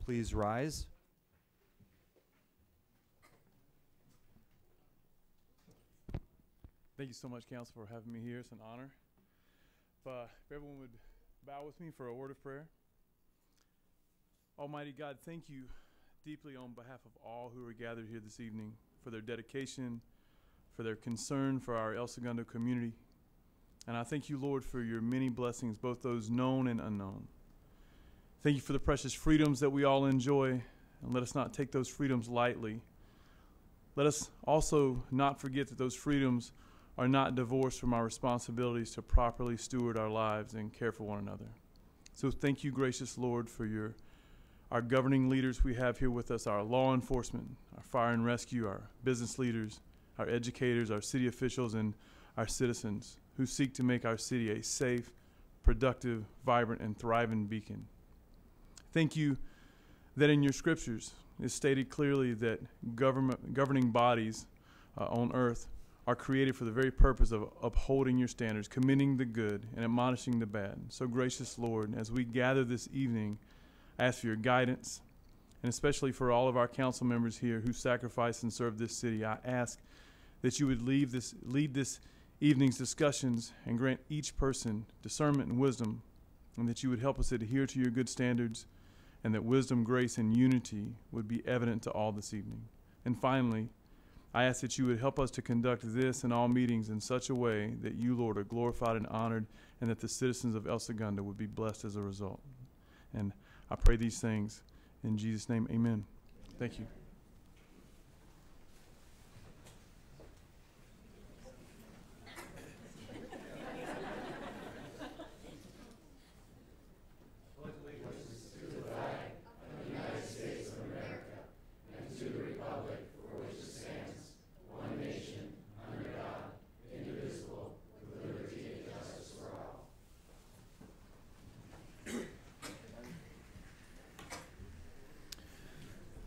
please rise. Thank you so much, Council, for having me here. It's an honor. If everyone would bow with me for a word of prayer. Almighty God, thank you deeply on behalf of all who are gathered here this evening for their dedication, for their concern for our El Segundo community. And I thank you, Lord, for your many blessings, both those known and unknown. Thank you for the precious freedoms that we all enjoy, and let us not take those freedoms lightly. Let us also not forget that those freedoms are not divorced from our responsibilities to properly steward our lives and care for one another. So thank you, gracious Lord, for our governing leaders we have here with us, our law enforcement, our fire and rescue, our business leaders, our educators, our city officials, and our citizens who seek to make our city a safe, productive, vibrant, and thriving beacon. Thank you that in your scriptures it's stated clearly that governing bodies on earth are created for the very purpose of upholding your standards, commending the good, and admonishing the bad. So gracious Lord, as we gather this evening, I ask for your guidance, and especially for all of our council members here who sacrifice and serve this city, I ask that you would lead this evening's discussions and grant each person discernment and wisdom, and that you would help us adhere to your good standards, and that wisdom, grace, and unity would be evident to all this evening. And finally, I ask that you would help us to conduct this and all meetings in such a way that you, Lord, are glorified and honored, and that the citizens of El Segundo would be blessed as a result. And I pray these things in Jesus' name, amen. Thank you.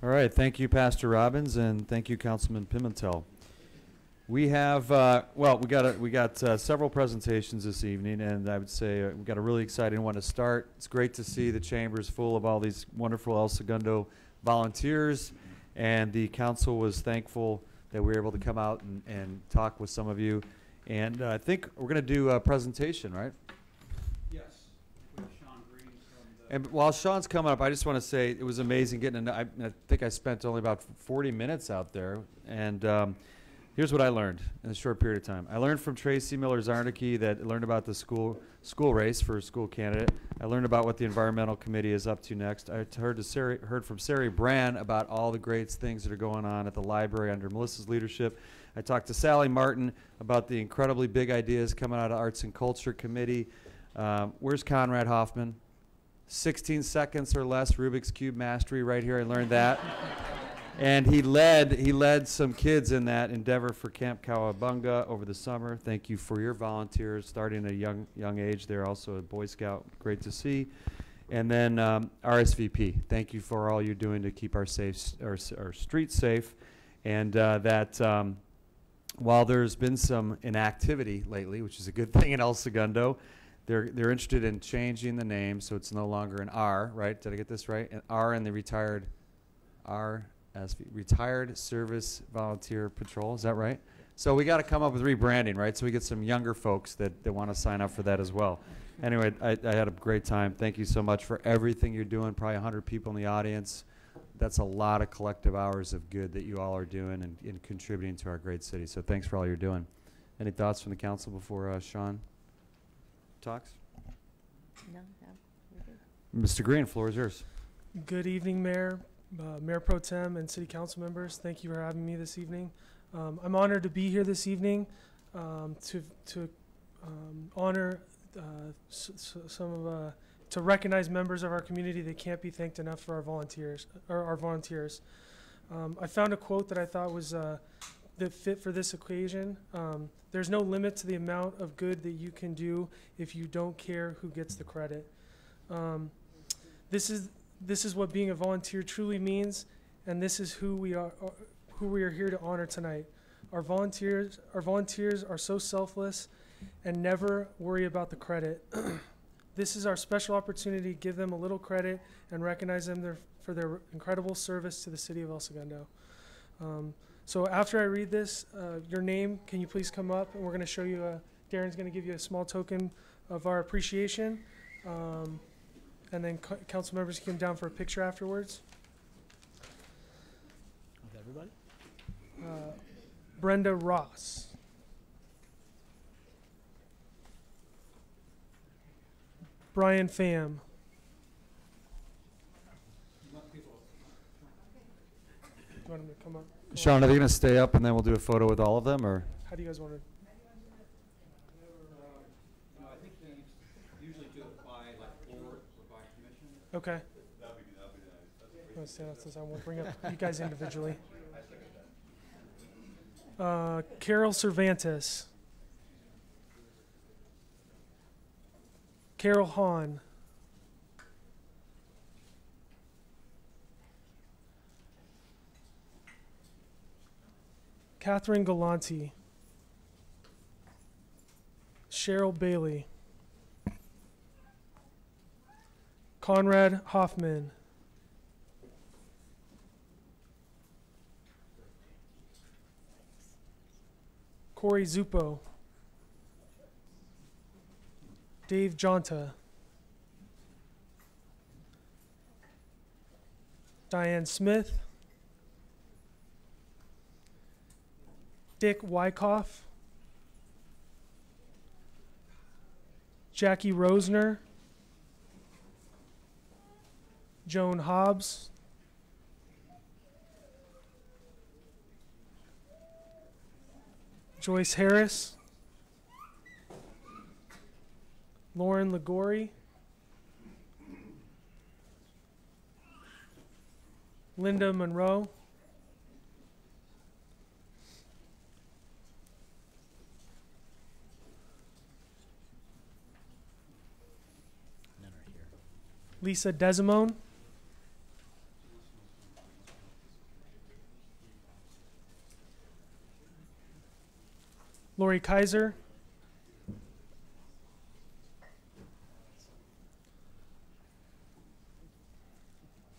All right, thank you, Pastor Robbins, and thank you, Councilman Pimentel. We have, we got several presentations this evening, and I would say we've got a really exciting one to start. It's great to see the chambers full of all these wonderful El Segundo volunteers, and the council was thankful that we were able to come out and talk with some of you. And I think we're going to do a presentation, right? And while Sean's coming up, I just want to say it was amazing getting I think I spent only about 40 minutes out there. And here's what I learned in a short period of time. I learned from Tracy Miller-Zarnicki that I learned about the school race for a school candidate. I learned about what the environmental committee is up to next. I heard from Sari Brand about all the great things that are going on at the library under Melissa's leadership. I talked to Sally Martin about the incredibly big ideas coming out of Arts and Culture Committee. Where's Conrad Hoffman? 16 seconds or less Rubik's Cube mastery right here. I learned that. And he led some kids in that endeavor for Camp Cowabunga over the summer. Thank you for your volunteers starting at a young age. They're also a Boy Scout. Great to see. And then RSVP. Thank you for all you're doing to keep our streets safe. And while there's been some inactivity lately, which is a good thing in El Segundo, they're interested in changing the name so it's no longer an R, right? Did I get this right? An R in the retired Service Volunteer Patrol. Is that right? So we got to come up with rebranding, right? So we get some younger folks that want to sign up for that as well. Anyway, I had a great time. Thank you so much for everything you're doing. Probably 100 people in the audience. That's a lot of collective hours of good that you all are doing and contributing to our great city. So thanks for all you're doing. Any thoughts from the council before Sean talks? No, we're good. Mr. Green, floor is yours. Good evening, Mayor, Mayor Pro Tem, and City Council members. Thank you for having me this evening. I'm honored to be here this evening to honor to recognize members of our community that can't be thanked enough for our volunteers. I found a quote that I thought was that fit for this occasion. There's no limit to the amount of good that you can do if you don't care who gets the credit. This is what being a volunteer truly means, and this is who we are here to honor tonight. Our volunteers are so selfless and never worry about the credit. This is our special opportunity to give them a little credit and recognize them for their incredible service to the city of El Segundo. So after I read this, your name, can you please come up? And we're going to show you, Darren's going to give you a small token of our appreciation. And then council members can come down for a picture afterwards. With everybody? Brenda Ross. Brian Pham. You want him to come up? Sean, are they going to stay up and then we'll do a photo with all of them, or? How do you guys want to? I think they usually do it by floor or by commission. Okay. We'll bring up you guys individually. Carol Cervantes. Carol Hahn. Catherine Galante. Cheryl Bailey. Conrad Hoffman. Corey Zupo. Dave Jonta. Diane Smith. Dick Wyckoff. Jackie Rosner. Joan Hobbs. Joyce Harris. Lauren Ligori. Linda Monroe. None are here. Lisa Desimone. Lori Kaiser.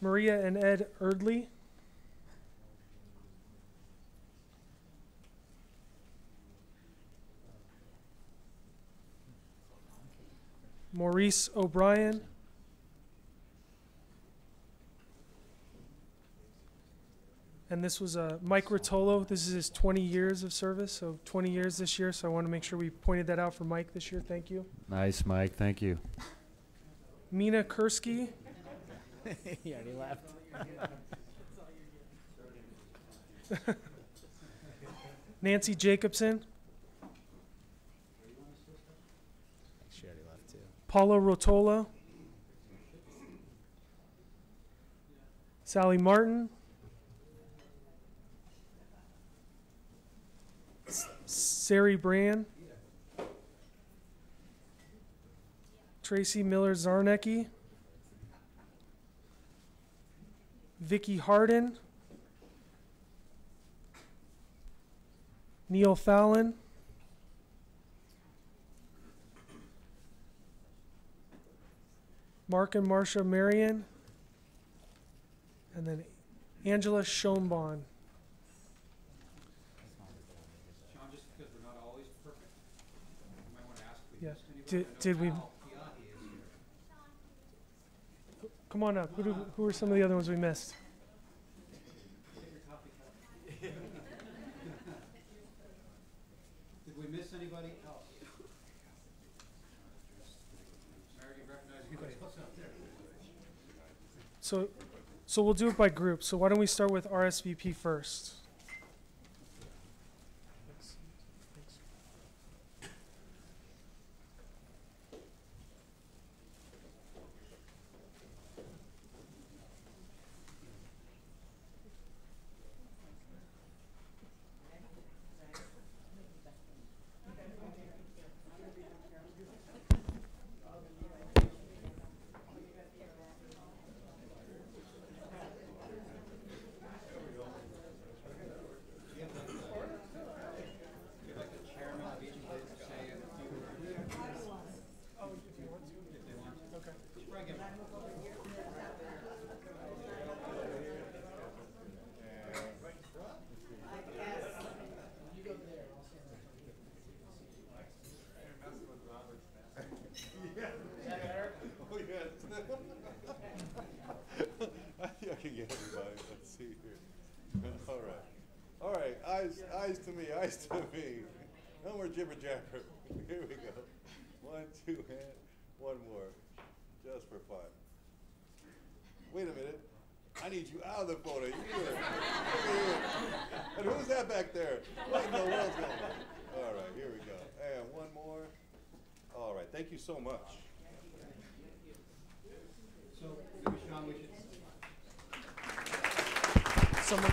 Maria and Ed Erdley. Maurice O'Brien. And this was Mike Rotolo. This is his 20 years of service, so 20 years this year. So I want to make sure we pointed that out for Mike this year. Thank you. Nice, Mike. Thank you. Mina Kursky. He already left. Nancy Jacobson. She already left too. Paula Rotola. Sally Martin. Sari Brand. Tracy Miller Zarnecki. Vicky Harden. Neil Fallon. Mark and Marcia Marion. And then Angela Schoenbaum. Sean, just because we're not always perfect, you might want to ask if we Yeah. missed anybody. Did we? Come on up. Who are some of the other ones we missed? Did we miss anybody else? I already recognize anybody else out there. So we'll do it by group. So why don't we start with RSVP first? again, everybody. Let's see here. All right, eyes to me, eyes to me. No more jibber jabber. Here we go. 1, 2, and one more, just for fun. Wait a minute. I need you out of the photo. You do it. Look at you. And who's that back there? What in the world's going on? All right, here we go. And one more. All right, thank you so much. So, maybe Sean, we should. Someone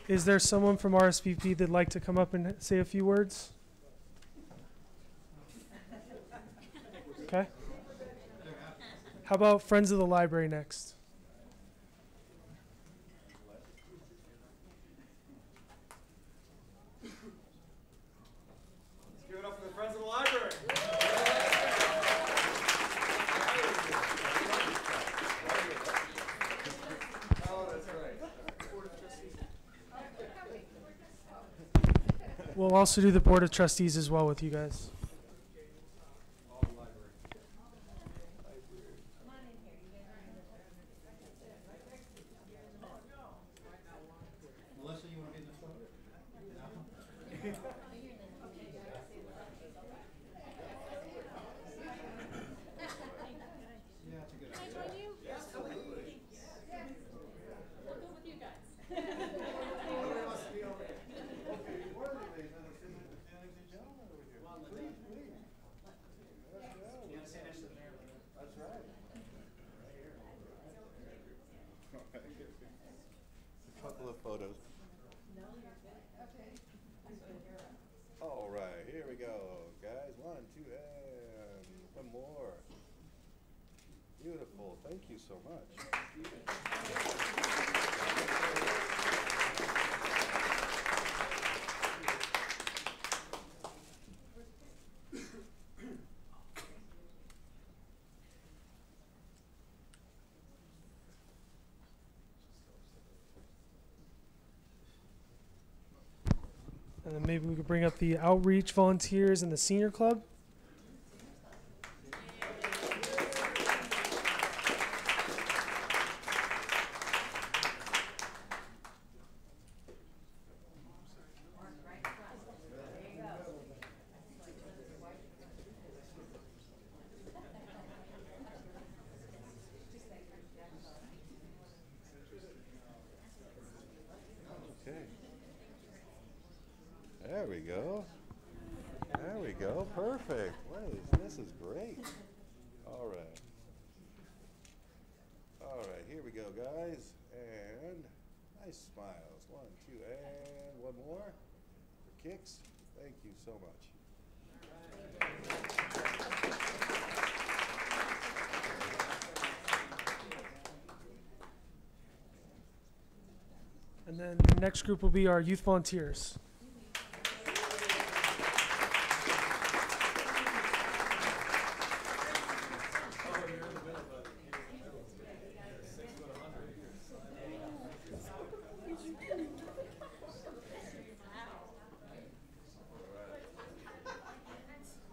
is there someone from RSVP that'd like to come up and say a few words? Okay. How about Friends of the Library next? Let's give it up for the Friends of the Library. Oh, that's right. We'll also do the Board of Trustees as well with you guys. Melissa, you want to be in the photo? Yeah, it's a good idea. Can I join you? Yes, absolutely. I'll go with you guys. That's right. A couple of photos. All right, here we go, guys. 1, 2, and one more. Beautiful. Thank you so much. And then maybe we could bring up the outreach volunteers and the senior club. Okay. There we go. There we go. Perfect. Wow, this is great. All right. All right, here we go, guys. And nice smiles. 1, 2, and one more. For kicks. Thank you so much. And then the next group will be our youth volunteers.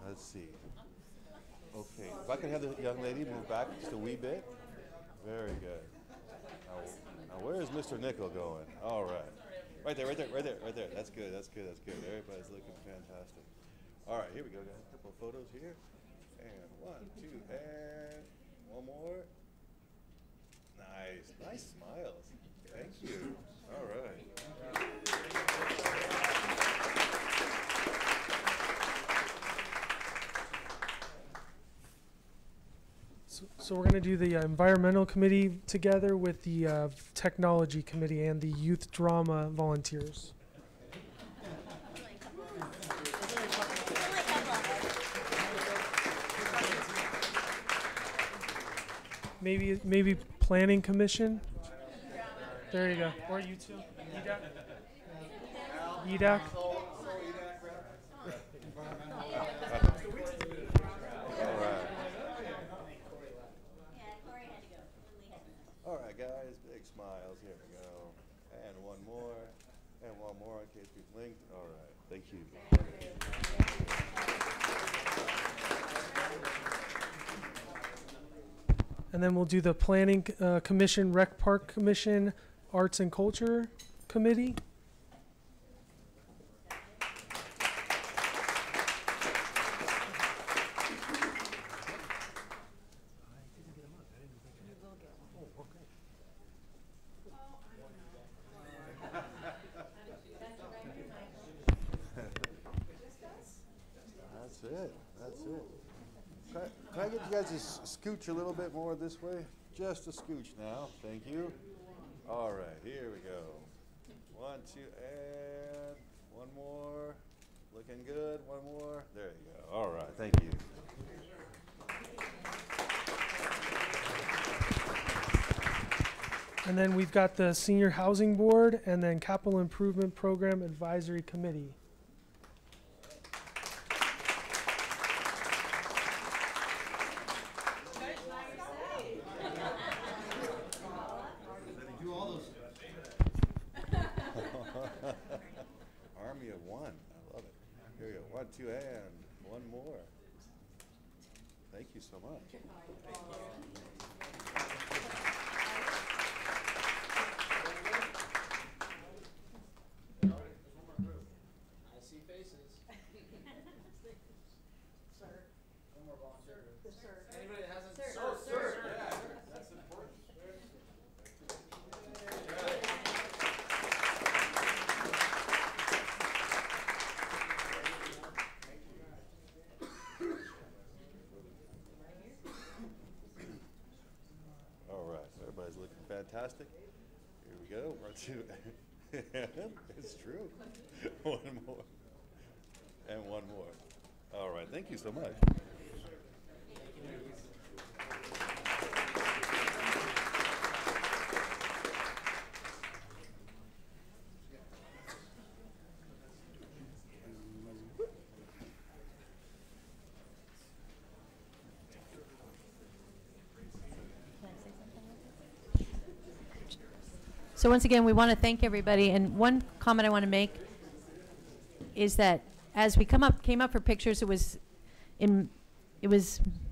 Let's see. Okay, if I can have the young lady move back just a wee bit. Very good. Now where is Mr. Nickel going? All right. Right there, right there, right there, right there. That's good, that's good, that's good. Everybody's looking fantastic. All right, here we go, guys. A couple of photos here. And 1, 2, and one more. Nice, nice smiles. Thank you. All right. So we're going to do the environmental committee together with the technology committee and the youth drama volunteers. Maybe planning commission. There you go. Or you two. EDAC. All right, guys, big smiles. Here we go. And one more. And one more in case we blinked. All right, thank you. And then we'll do the Planning Commission, Rec Park Commission, Arts and Culture Committee. That's it. That's it. Can I get you guys to scooch a little bit more this way? Just a scooch now. Thank you. All right, here we go. 1, 2, and one more. Looking good. One more. There you go. All right, thank you. And then we've got the Senior Housing Board and then Capital Improvement Program Advisory Committee. Do all those. Army of one. I love it. Here we go. 1, 2, and one more. Thank you so much. I see faces. No more volunteer. Anybody that hasn't. Sir. Yeah, that's important. All right, everybody's looking fantastic. Here we go. 1, 2, it's true. One more. And one more. All right, thank you so much. So once again, we want to thank everybody. And one comment I want to make is that as we came up for pictures, it was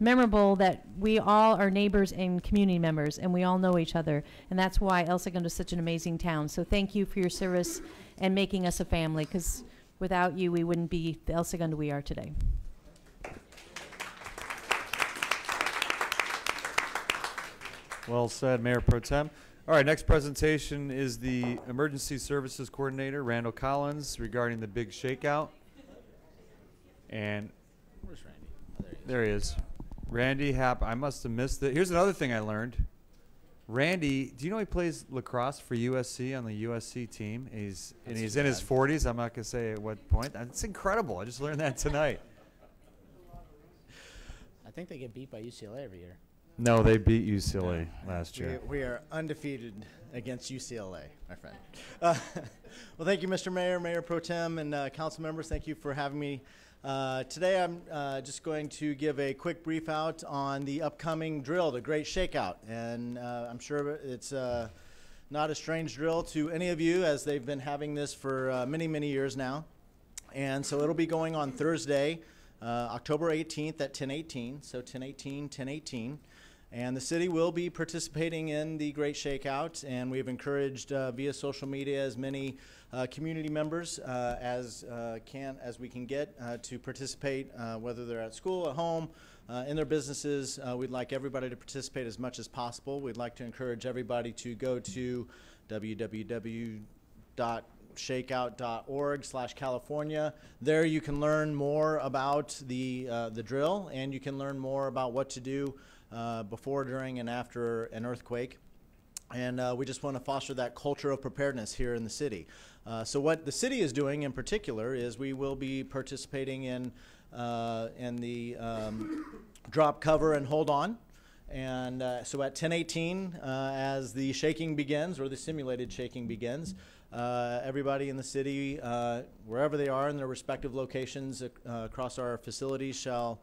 memorable that we all are neighbors and community members, and we all know each other. And that's why El Segundo is such an amazing town. So thank you for your service and making us a family, because without you, we wouldn't be the El Segundo we are today. Well said, Mayor Pro Tem. All right, next presentation is the Emergency Services Coordinator, Randall Collins, regarding the big shakeout. And Where's Randy? Oh, there he is. there he is. Randy I must have missed it. Here's another thing I learned. Randy, do you know he plays lacrosse for USC on the USC team? He's in his 40s. I'm not going to say at what point. It's incredible. I just learned that tonight. I think they get beat by UCLA every year. No, they beat UCLA last year. We are undefeated against UCLA, my friend. Well, thank you, Mr. Mayor, Mayor Pro Tem, and council members. Thank you for having me. Today I'm just going to give a quick brief out on the upcoming drill, the Great Shakeout. And I'm sure it's not a strange drill to any of you, as they've been having this for many, many years now. And so it'll be going on Thursday, October 18th at 10:18, so 10:18, 10:18. And the city will be participating in the Great Shakeout, and we've encouraged via social media as many community members as we can get to participate, whether they're at school, at home, in their businesses. We'd like everybody to participate as much as possible. We'd like to encourage everybody to go to www.shakeout.org/California. There you can learn more about the drill, and you can learn more about what to do before, during, and after an earthquake. And we just want to foster that culture of preparedness here in the city. So what the city is doing in particular is we will be participating in the drop, cover, and hold on. And so at 10:18, as the shaking begins, or the simulated shaking begins, everybody in the city, wherever they are in their respective locations across our facilities, shall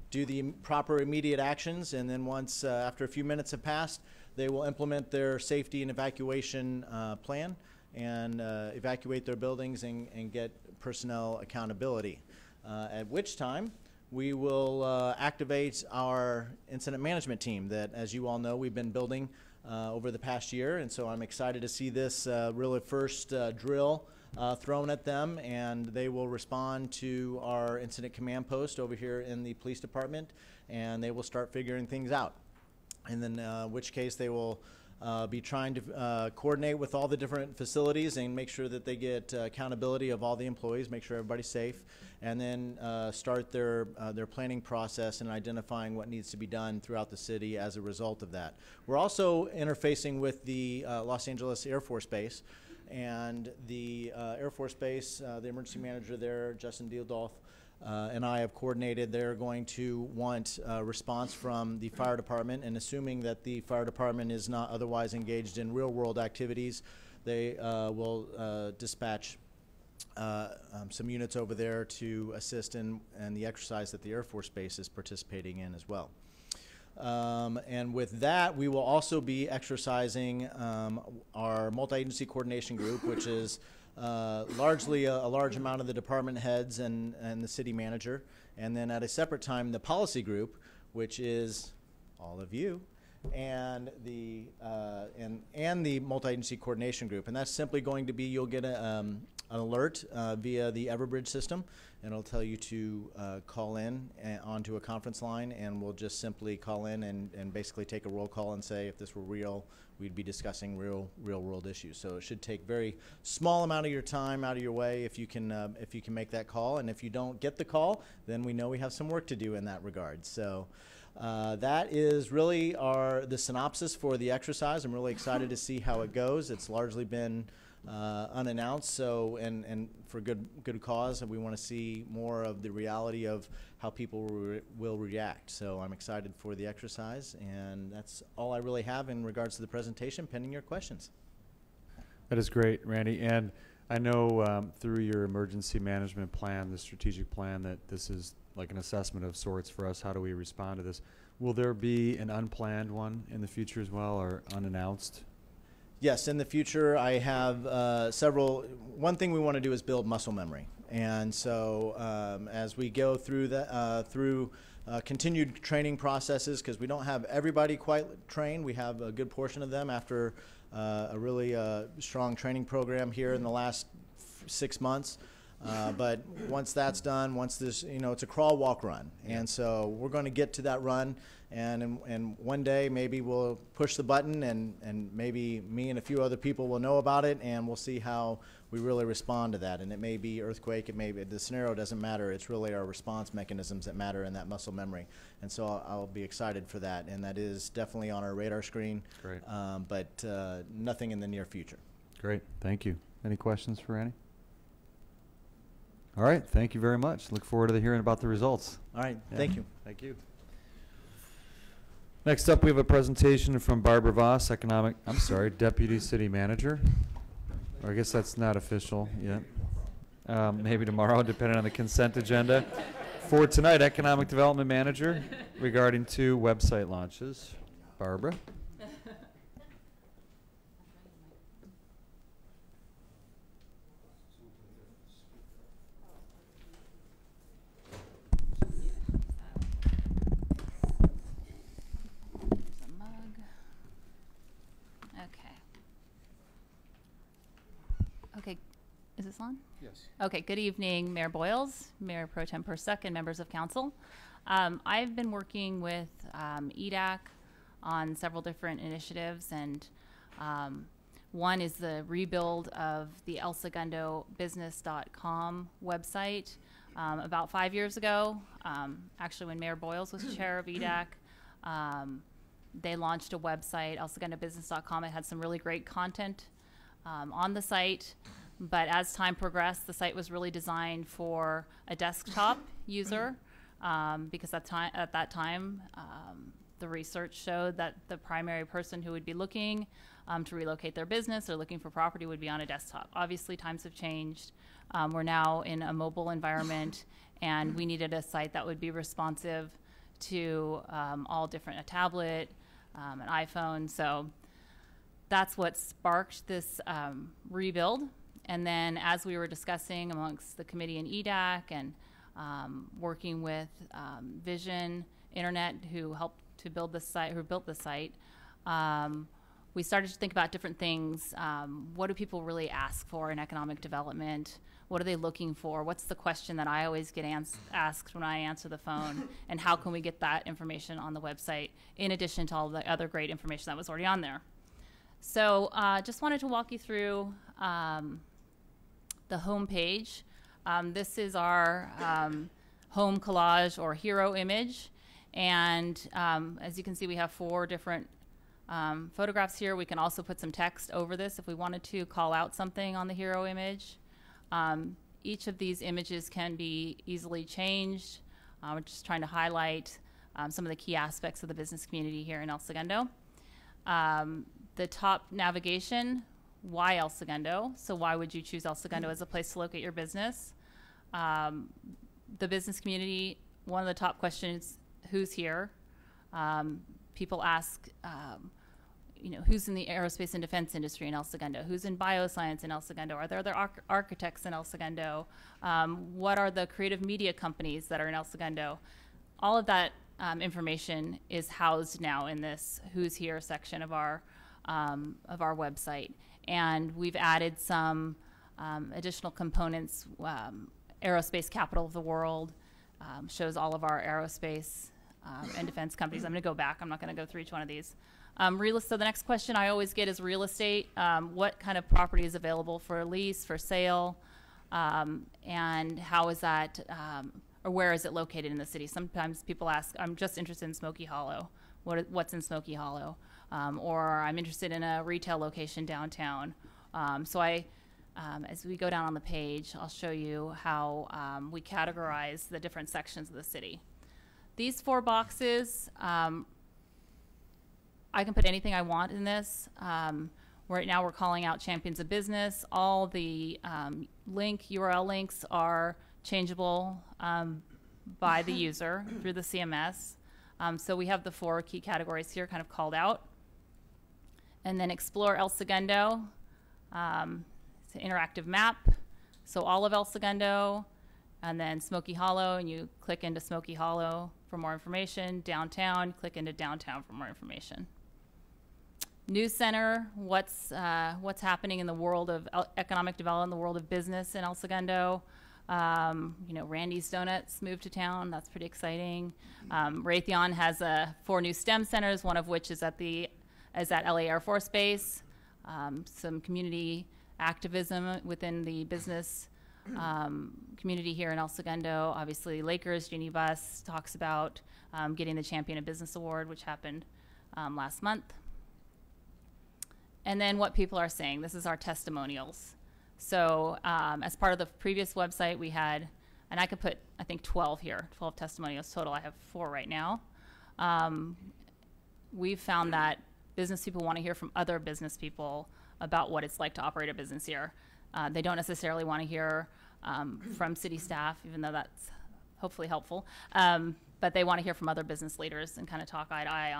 do the proper immediate actions, and then once, after a few minutes have passed, they will implement their safety and evacuation plan and evacuate their buildings and get personnel accountability. At which time, we will activate our incident management team that, as you all know, we've been building over the past year. And so I'm excited to see this really first drill thrown at them, and they will respond to our incident command post over here in the police department, and they will start figuring things out. And then which case they will be trying to coordinate with all the different facilities and make sure that they get accountability of all the employees, make sure everybody's safe, and then start their planning process and identifying what needs to be done throughout the city as a result of that. We're also interfacing with the Los Angeles Air Force Base, and the Air Force Base, the emergency manager there, Justin Dieldolf, and I have coordinated. They're going to want a response from the fire department, and assuming that the fire department is not otherwise engaged in real-world activities, they will dispatch some units over there to assist in the exercise that the Air Force Base is participating in as well. And with that, we will also be exercising our multi-agency coordination group, which is largely a large amount of the department heads and the city manager, and then at a separate time the policy group, which is all of you, and the multi-agency coordination group. And that's simply going to be, you'll get an alert via the Everbridge system, and it'll tell you to call in onto a conference line, and we'll just simply call in and basically take a roll call and say, if this were real, we'd be discussing real world issues. So it should take very small amount of your time out of your way if you can make that call. And if you don't get the call, then we know we have some work to do in that regard. So that is really the synopsis for the exercise. I'm really excited to see how it goes. It's largely been unannounced, so and for good cause, and we want to see more of the reality of how people will react. So I'm excited for the exercise, and that's all I really have in regards to the presentation, pending your questions. That is great, Randy. And I know through your emergency management plan, the strategic plan, that this is like an assessment of sorts for us. How do we respond to this? Will there be an unplanned one in the future as well, or unannounced? Yes, in the future I have several. One thing we want to do is build muscle memory, and so as we go through continued training processes, because we don't have everybody quite trained, we have a good portion of them after a really strong training program here in the last 6 months. But once that's done, once this, it's a crawl, walk, run, and so we're going to get to that run, and one day maybe we'll push the button, and maybe me and a few other people will know about it, and we'll see how we really respond to that. And it may be earthquake, it may be, the scenario doesn't matter. It's really our response mechanisms that matter in that muscle memory, and so I'll be excited for that, and that is definitely on our radar screen. Great. But nothing in the near future. Great, thank you. Any questions for Randy? All right, thank you very much. Look forward to hearing about the results. All right, Yeah. thank you. Thank you. Next up, we have a presentation from Barbara Voss, Deputy City Manager. Or I guess that's not official yet. Maybe tomorrow, depending on the consent agenda. For tonight, Economic Development Manager regarding 2 website launches. Barbara? Okay, is this on? Yes. Okay, good evening, Mayor Boyles, Mayor Pro Tem Persuck, and members of council. I've been working with EDAC on several different initiatives, and one is the rebuild of the elsegundobusiness.com website. About 5 years ago, actually when Mayor Boyles was chair of EDAC, they launched a website, elsegundobusiness.com. It had some really great content on the site, but as time progressed, the site was really designed for a desktop user, because at that time, the research showed that the primary person who would be looking to relocate their business or looking for property would be on a desktop. Obviously, times have changed. We're now in a mobile environment, and we needed a site that would be responsive to all different, a tablet, an iPhone. So that's what sparked this rebuild. And then as we were discussing amongst the committee and EDAC and working with Vision Internet, who helped to build the site, who built the site. We started to think about different things. What do people really ask for in economic development? What are they looking for? What's the question that I always get asked when I answer the phone? And how can we get that information on the website in addition to all the other great information that was already on there? So just wanted to walk you through the home page. This is our home collage or hero image. And as you can see, we have 4 different photographs here. We can also put some text over this if we wanted to call out something on the hero image. Each of these images can be easily changed. We're just trying to highlight some of the key aspects of the business community here in El Segundo. The top navigation, why El Segundo? So why would you choose El Segundo as a place to locate your business? The business community, one of the top questions, who's here? People ask, who's in the aerospace and defense industry in El Segundo? Who's in bioscience in El Segundo? Are there other architects in El Segundo? What are the creative media companies that are in El Segundo? All of that information is housed now in this Who's Here section of our website. And we've added some additional components. Aerospace Capital of the World shows all of our aerospace and defense companies. I'm going to go back. I'm not going to go through each one of these. So the next question I always get is real estate. What kind of property is available for lease, for sale, and how is that, or where is it located in the city? Sometimes people ask, I'm just interested in Smoky Hollow. What's in Smoky Hollow? Or I'm interested in a retail location downtown. As we go down on the page, I'll show you how we categorize the different sections of the city. These 4 boxes, I can put anything I want in this. Right now we're calling out champions of business. All the URL links are changeable by the user through the CMS. So we have the 4 key categories here kind of called out. And then explore El Segundo. It's an interactive map. So all of El Segundo, and then Smoky Hollow, and you click into Smoky Hollow for more information. Downtown, click into downtown for more information. News Center, what's happening in the world of economic development, the world of business in El Segundo. Randy's Donuts moved to town. That's pretty exciting. Raytheon has 4 new STEM centers, one of which is at LA Air Force Base. Some community activism within the business community here in El Segundo. Obviously, Lakers, Jeannie Buss talks about getting the Champion of Business Award, which happened last month. And then what people are saying. This is our testimonials. So as part of the previous website, we had, and I could put, I think, 12 here, 12 testimonials total. I have 4 right now. We've found that business people want to hear from other business people about what it's like to operate a business here. They don't necessarily want to hear from city staff, even though that's hopefully helpful. But they want to hear from other business leaders and kind of talk eye to eye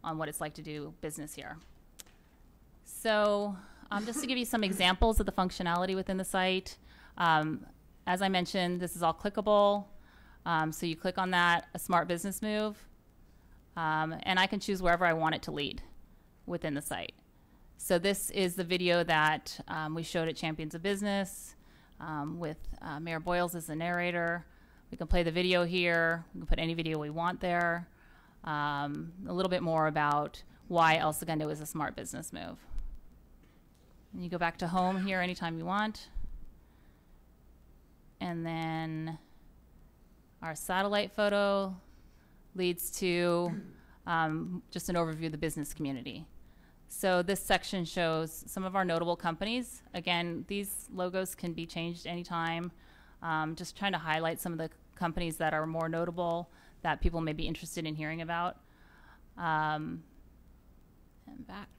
on what it's like to do business here. So just to give you some examples of the functionality within the site, as I mentioned, this is all clickable. So you click on that, a smart business move, and I can choose wherever I want it to lead within the site. So this is the video that we showed at Champions of Business with Mayor Boyles as the narrator. We can play the video here. We can put any video we want there. A little bit more about why El Segundo is a smart business move. And you go back to home here anytime you want. And then our satellite photo leads to just an overview of the business community. So this section shows some of our notable companies. Again, these logos can be changed anytime. Just trying to highlight some of the companies that are more notable that people may be interested in hearing about. And back.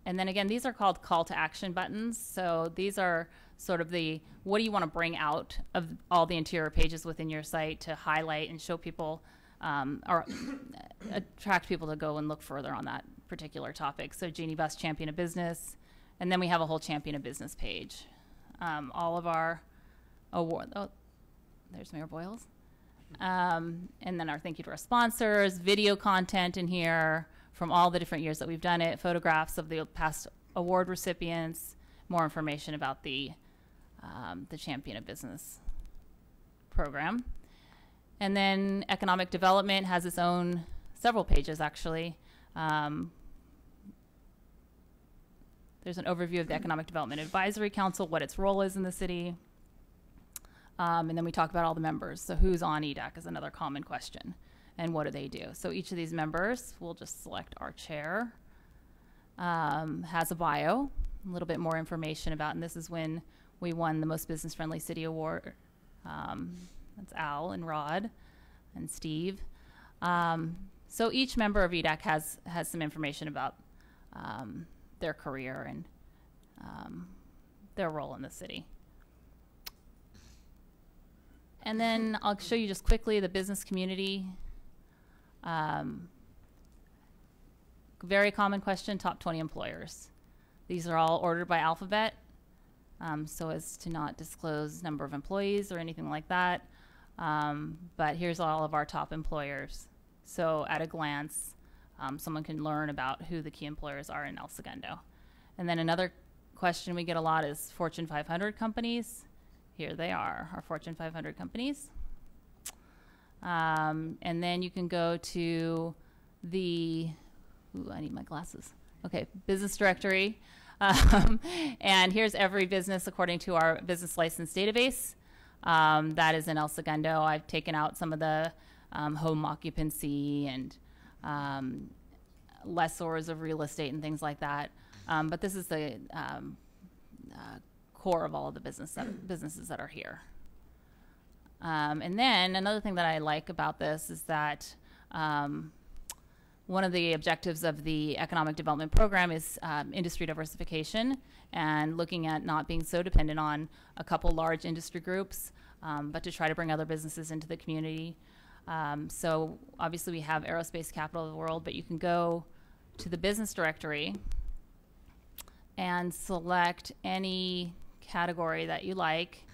And then again, these are called call to action buttons. So these are sort of the, what do you want to bring out of all the interior pages within your site to highlight and show people or attract people to go and look further on that particular topic. So Jeannie Buss, Champion of Business. And then we have a whole Champion of Business page. All of our award. Oh, there's Mayor Boyles. And then our thank you to our sponsors, video content in here from all the different years that we've done it, photographs of the past award recipients, more information about the Champion of Business program. And then economic development has its own several pages, actually. There's an overview of the Economic Development Advisory Council, what its role is in the city. And then we talk about all the members. So who's on EDAC is another common question. And what do they do? So each of these members, we'll just select our chair, has a bio, a little bit more information about, and this is when we won the Most Business Friendly City Award. That's Al and Rod and Steve. So each member of EDAC has some information about their career and their role in the city. And then I'll show you just quickly the business community. Very common question, top 20 employers. These are all ordered by alphabet, so as to not disclose number of employees or anything like that. But here's all of our top employers. So at a glance, someone can learn about who the key employers are in El Segundo. And then another question we get a lot is Fortune 500 companies. Here they are, our Fortune 500 companies. And then you can go to the, ooh, I need my glasses. Okay, business directory. And here's every business according to our business license database. That is in El Segundo. I've taken out some of the home occupancy and lessors of real estate and things like that. But this is the core of all of the businesses that are here. And then another thing that I like about this is that one of the objectives of the economic development program is industry diversification and looking at not being so dependent on a couple large industry groups, but to try to bring other businesses into the community. So obviously we have aerospace capital of the world, but you can go to the business directory and select any category that you like.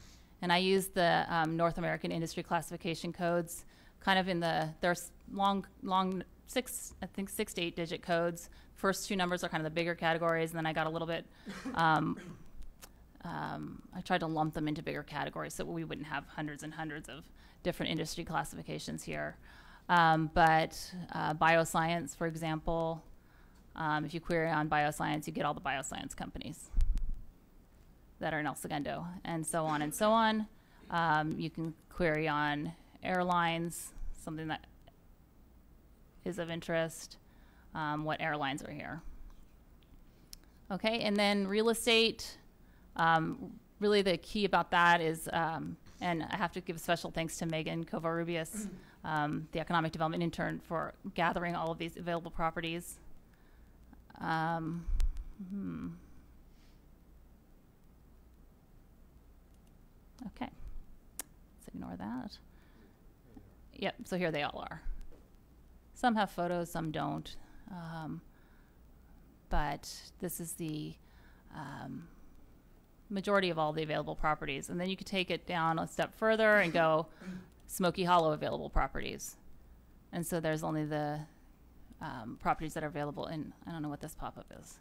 And I use the North American industry classification codes, kind of in the, there's long, 6 to 8 digit codes. First 2 numbers are kind of the bigger categories, and then I got a little bit, I tried to lump them into bigger categories so we wouldn't have hundreds and hundreds of different industry classifications here. But bioscience, for example, if you query on bioscience, you get all the bioscience companies that are in El Segundo, and so on and so on. You can query on airlines, something that is of interest, what airlines are here. Okay, and then real estate, really the key about that is, and I have to give special thanks to Megan Covarrubias, the economic development intern, for gathering all of these available properties. Okay, let's ignore that. Yep, so here they all are. Some have photos, some don't. But this is the majority of all the available properties. And then you could take it down a step further and go Smoky Hollow available properties. And so there's only the properties that are available in, I don't know what this pop-up is,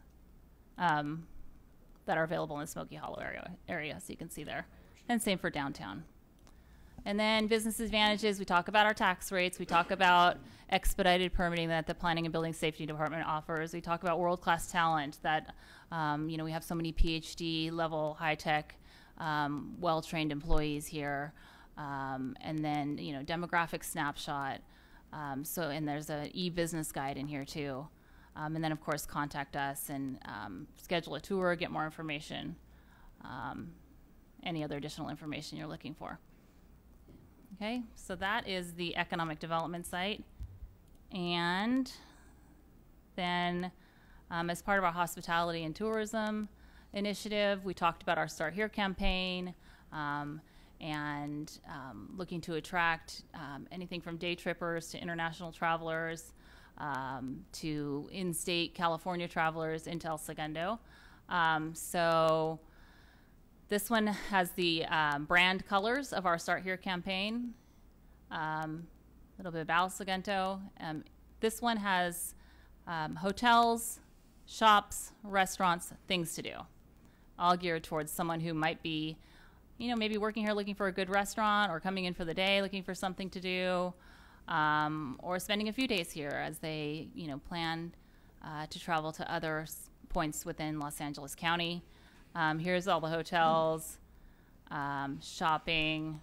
that are available in the Smoky Hollow area, so you can see there. And same for downtown. And then business advantages, we talk about our tax rates. We talk about expedited permitting that the Planning and Building Safety Department offers. We talk about world-class talent that, you know, we have so many PhD level, high-tech, well-trained employees here. And then, you know, demographic snapshot. So, and there's an e-business guide in here too. And then of course, contact us and schedule a tour, get more information, any other additional information you're looking for. Okay, so that is the economic development site. And then as part of our hospitality and tourism initiative, we talked about our Start Here campaign and looking to attract anything from day trippers to international travelers to in-state California travelers into El Segundo. So This one has the brand colors of our Start Here campaign. A little bit about Segundo. This one has hotels, shops, restaurants, things to do, all geared towards someone who might be, you know, maybe working here looking for a good restaurant, or coming in for the day looking for something to do, or spending a few days here as they, you know, plan to travel to other points within Los Angeles County. Here's all the hotels, shopping,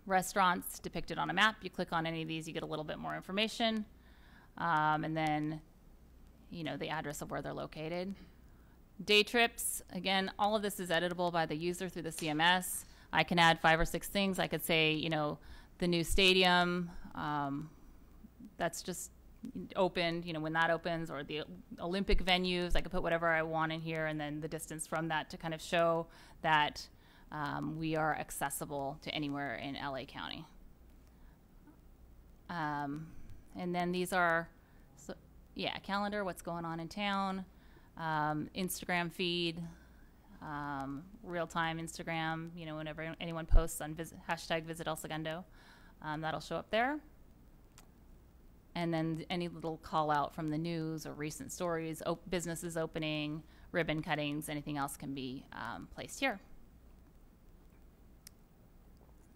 restaurants depicted on a map. You click on any of these, you get a little bit more information. And then, you know, the address of where they're located. Day trips, again, all of this is editable by the user through the CMS. I can add 5 or 6 things. I could say, you know, the new stadium, that's just opened, you know, when that opens, or the Olympic venues. I could put whatever I want in here, and then the distance from that to kind of show that we are accessible to anywhere in LA County. And then these are, so, yeah, calendar, what's going on in town, Instagram feed, real-time Instagram, you know, whenever anyone posts on #Visit El Segundo, that'll show up there. And then any little call out from the news or recent stories, businesses opening, ribbon cuttings, anything else can be placed here.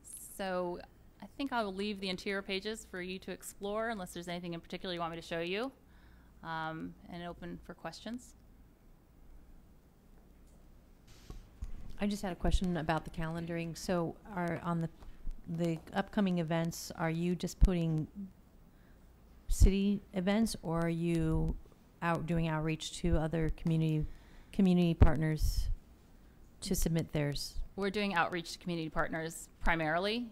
So I think I will leave the interior pages for you to explore, unless there's anything in particular you want me to show you, and open for questions. I just had a question about the calendaring. So are on the upcoming events, are you just putting city events, or are you doing outreach to other community partners to submit theirs? We're doing outreach to community partners primarily.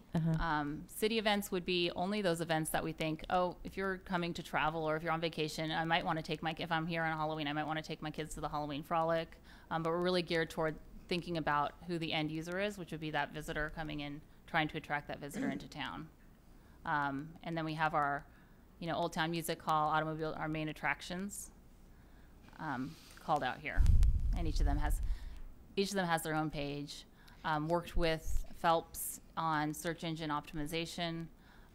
City events would be only those events that we think, oh, if you're coming to travel or if you're on vacation, I might want to take if I'm here on Halloween, I might want to take my kids to the Halloween frolic. But we're really geared toward thinking about who the end user is, which would be that visitor coming in, trying to attract that visitor into town. And then we have our, you know, Old Town Music Hall, automobile, our main attractions called out here. And each of them has their own page. Worked with Phelps on search engine optimization.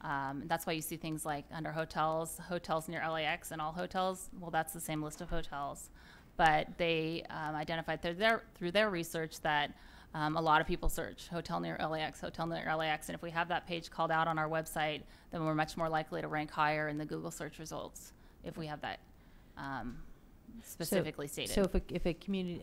That's why you see things like under hotels near LAX, and all hotels, well, that's the same list of hotels. But they identified through their research that a lot of people search hotel near LAX, and if we have that page called out on our website, then we're much more likely to rank higher in the Google search results if we have that specifically stated. So if a community,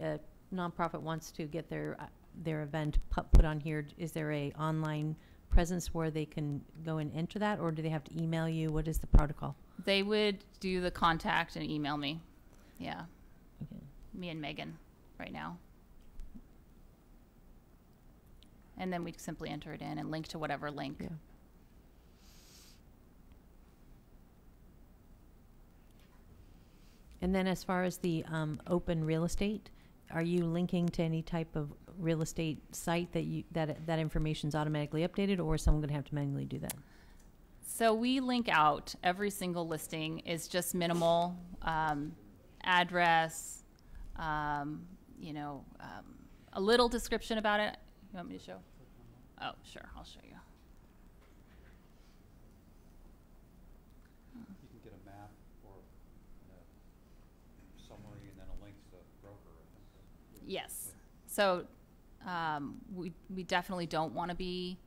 nonprofit wants to get their event put on here, is there a online presence where they can go and enter that, or do they have to email you? What is the protocol? They would do the contact and email me. Yeah. Okay. Me and Megan right now. And then we'd simply enter it in and link to whatever link. Yeah. And then as far as the open real estate, are you linking to any type of real estate site that information's automatically updated, or is someone going to have to manually do that? So we link out. Every single listing is just minimal address, you know, a little description about it. You want me to show? Oh, sure, I'll show you. You can get a map or a summary and then a link to the broker. Yes. So we definitely don't want to be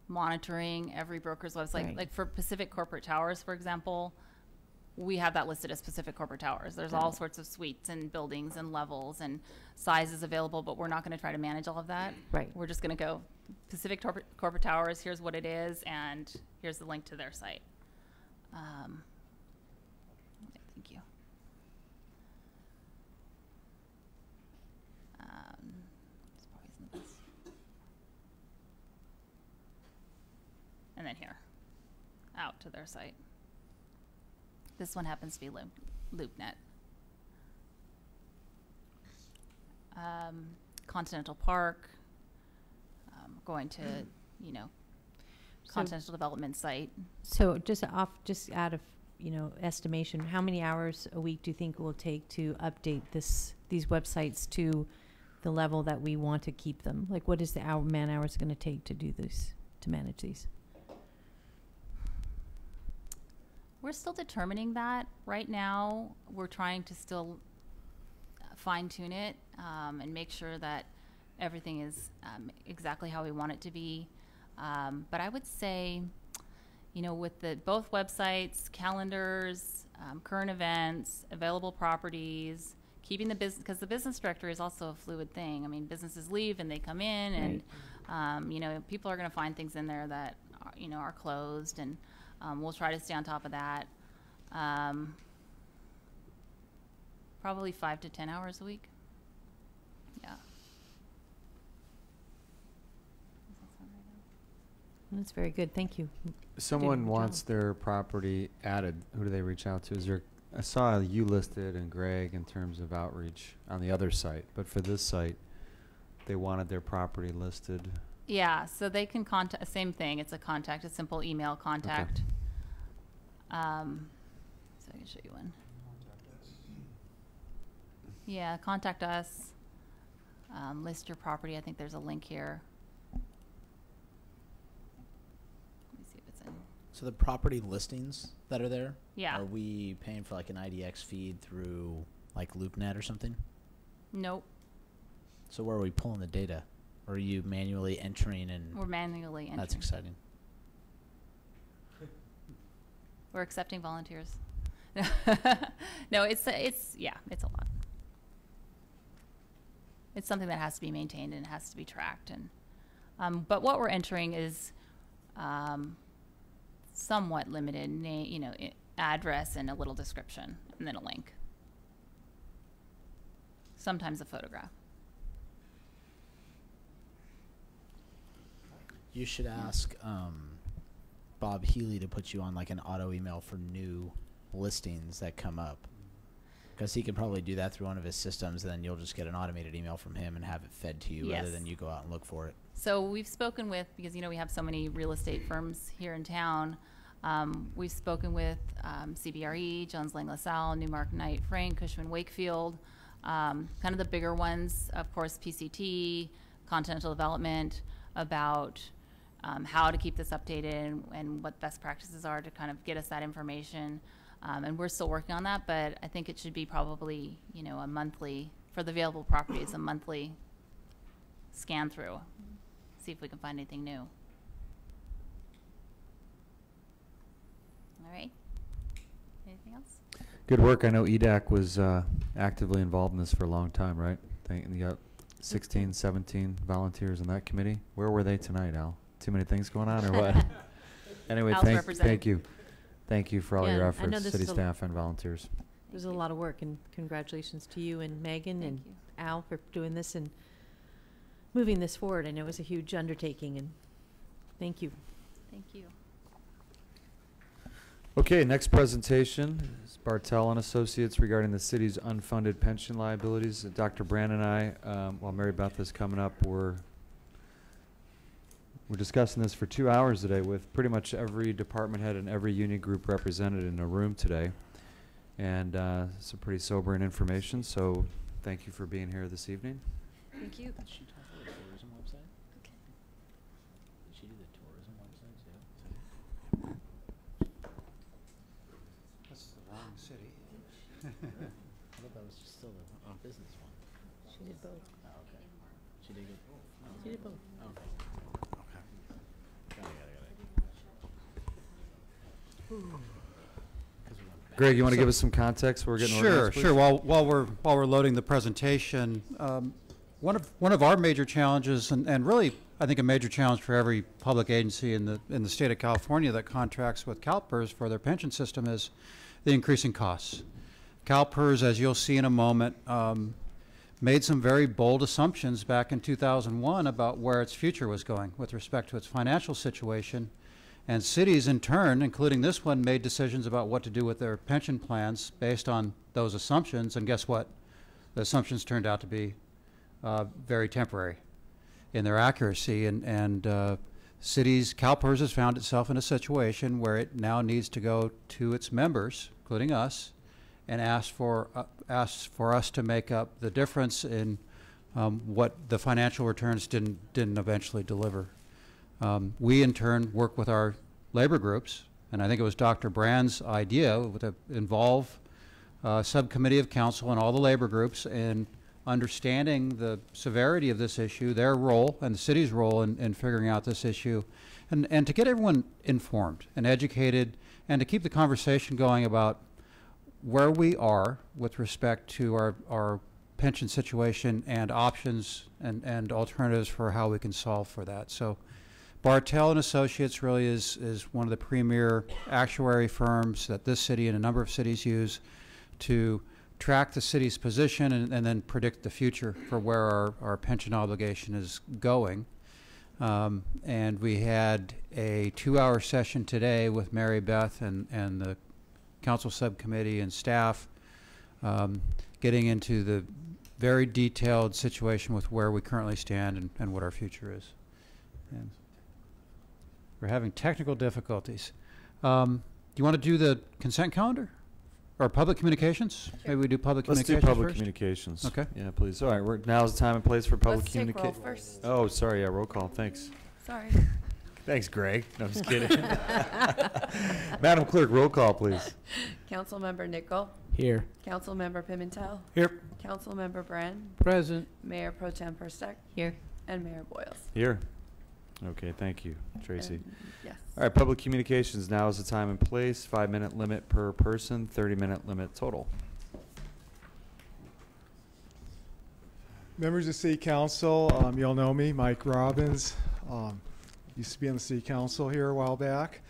monitoring every broker's website. Right. Like for Pacific Corporate Towers, for example, we have that listed as Pacific Corporate Towers. There's all sorts of suites and buildings and levels and sizes available, but we're not going to try to manage all of that. Right. We're just going to go Pacific Corporate Towers, here's what it is, and here's the link to their site. Thank you. This probably isn't the best. And then here, out to their site. This one happens to be LoopNet. Continental Park, going to, you know, Continental Development site. So just out of, you know, estimation, how many hours a week do you think it will take to update these websites to the level that we want to keep them? Like, what is the man hours going to take to do this, to manage these? We're still determining that. Right now, we're trying to still fine tune it and make sure that everything is exactly how we want it to be. But I would say, you know, with both websites, calendars, current events, available properties, keeping the business, because the business directory is also a fluid thing. I mean, businesses leave and they come in, and you know, people are going to find things in there that are, you know, are closed, and we'll try to stay on top of that. Probably 5 to 10 hours a week. Yeah. That's very good. Thank you. Someone Doing a good wants job. their property added. Who do they reach out to? Is there? I saw you listed and Greg in terms of outreach on the other site, but for this site, they wanted their property listed. Yeah, so they can contact, same thing, it's a simple email contact. So I can show you one. Yeah, contact us, list your property. I think there's a link here. Let me see if it's in. So the property listings that are there, Yeah. are we paying for like an IDX feed through like LoopNet or something? Nope, So where are we pulling the data? Or are you manually entering and we're manually entering. that's exciting. We're accepting volunteers. No, it's yeah, it's a lot. It's something that has to be maintained and has to be tracked, and but what we're entering is somewhat limited. You know, address and a little description, and then a link. Sometimes a photograph. You should ask Bob Healy to put you on like an auto email for new listings that come up. Because he can probably do that through one of his systems, and then you'll just get an automated email from him and have it fed to you rather Yes. than you go out and look for it. So we've spoken with, because you know we have so many real estate firms here in town. We've spoken with CBRE, Jones Lang LaSalle, Newmark Knight Frank, Cushman Wakefield, kind of the bigger ones, of course, PCT, Continental Development, about how to keep this updated and what best practices are to kind of get us that information. And we're still working on that, but I think it should be probably, you know, a monthly, for the available properties, a monthly scan through, see if we can find anything new. All right. Anything else? Good work. I know EDAC was actively involved in this for a long time, right? You got 16, 17 volunteers in that committee. Where were they tonight, Al? Too many things going on, or what? Anyway, Al's thank representing. you. Thank you for all Yeah, your I know efforts, this city is a- staff and volunteers. There's a lot of work, and congratulations to you and Megan and Thank you. Al for doing this and moving this forward. I know it was a huge undertaking, and thank you. Thank you. Okay, next presentation is Bartel and Associates regarding the city's unfunded pension liabilities. Dr. Brand and I, while Mary Beth is coming up, we're discussing this for 2 hours today with pretty much every department head and every union group represented in a room today. And some pretty sobering information, so thank you for being here this evening. Thank you. Did she talk about the tourism website? Did she do the tourism website too? That's the wrong city. I thought that was just still the business one. She did both. Oh, okay. She did good. Oh, She did both. okay. Got it. Greg, you want to So- give us some context? We're getting Sure, organized, please? sure. While we're loading the presentation, one of our major challenges, and really I think a major challenge for every public agency in the state of California that contracts with CalPERS for their pension system, is the increasing costs. CalPERS, as you'll see in a moment, made some very bold assumptions back in 2001 about where its future was going with respect to its financial situation. And cities, in turn, including this one, made decisions about what to do with their pension plans based on those assumptions. And guess what? The assumptions turned out to be very temporary in their accuracy. And cities, CalPERS has found itself in a situation where it now needs to go to its members, including us, and ask for us to make up the difference in what the financial returns didn't eventually deliver. We in turn work with our labor groups, and I think it was Dr. Brand's idea to involve a subcommittee of council and all the labor groups in understanding the severity of this issue, their role and the city's role in figuring out this issue, and to get everyone informed and educated, and to keep the conversation going about where we are with respect to our pension situation and options and alternatives for how we can solve for that. So Bartel and Associates really is one of the premier actuary firms that this city and a number of cities use to track the city's position and then predict the future for where our pension obligation is going. And we had a 2-hour session today with Mary Beth and the council subcommittee and staff, getting into the very detailed situation with where we currently stand and what our future is. And we're having technical difficulties. Do you want to do the consent calendar? Or public communications? Maybe we do public communications Let's do public first? communications. Okay. Yeah, please. All right, now's the time and place for public Let's take roll communication. first. Oh, sorry. Yeah, roll call. Thanks. Sorry. Thanks, Greg. No, I'm just kidding. Madam Clerk, roll call, please. Councilmember Nickel. Here. Councilmember Pimentel. Here. Councilmember Brand. Present. Mayor Pro Tem Persek. Here. And Mayor Boyles. Here. Okay, thank you, Tracy. And yes. All right, public communications. Now is the time and place. 5-minute limit per person, 30-minute limit total. Members of City Council, you all know me, Mike Robbins. Used to be on the City Council here a while back.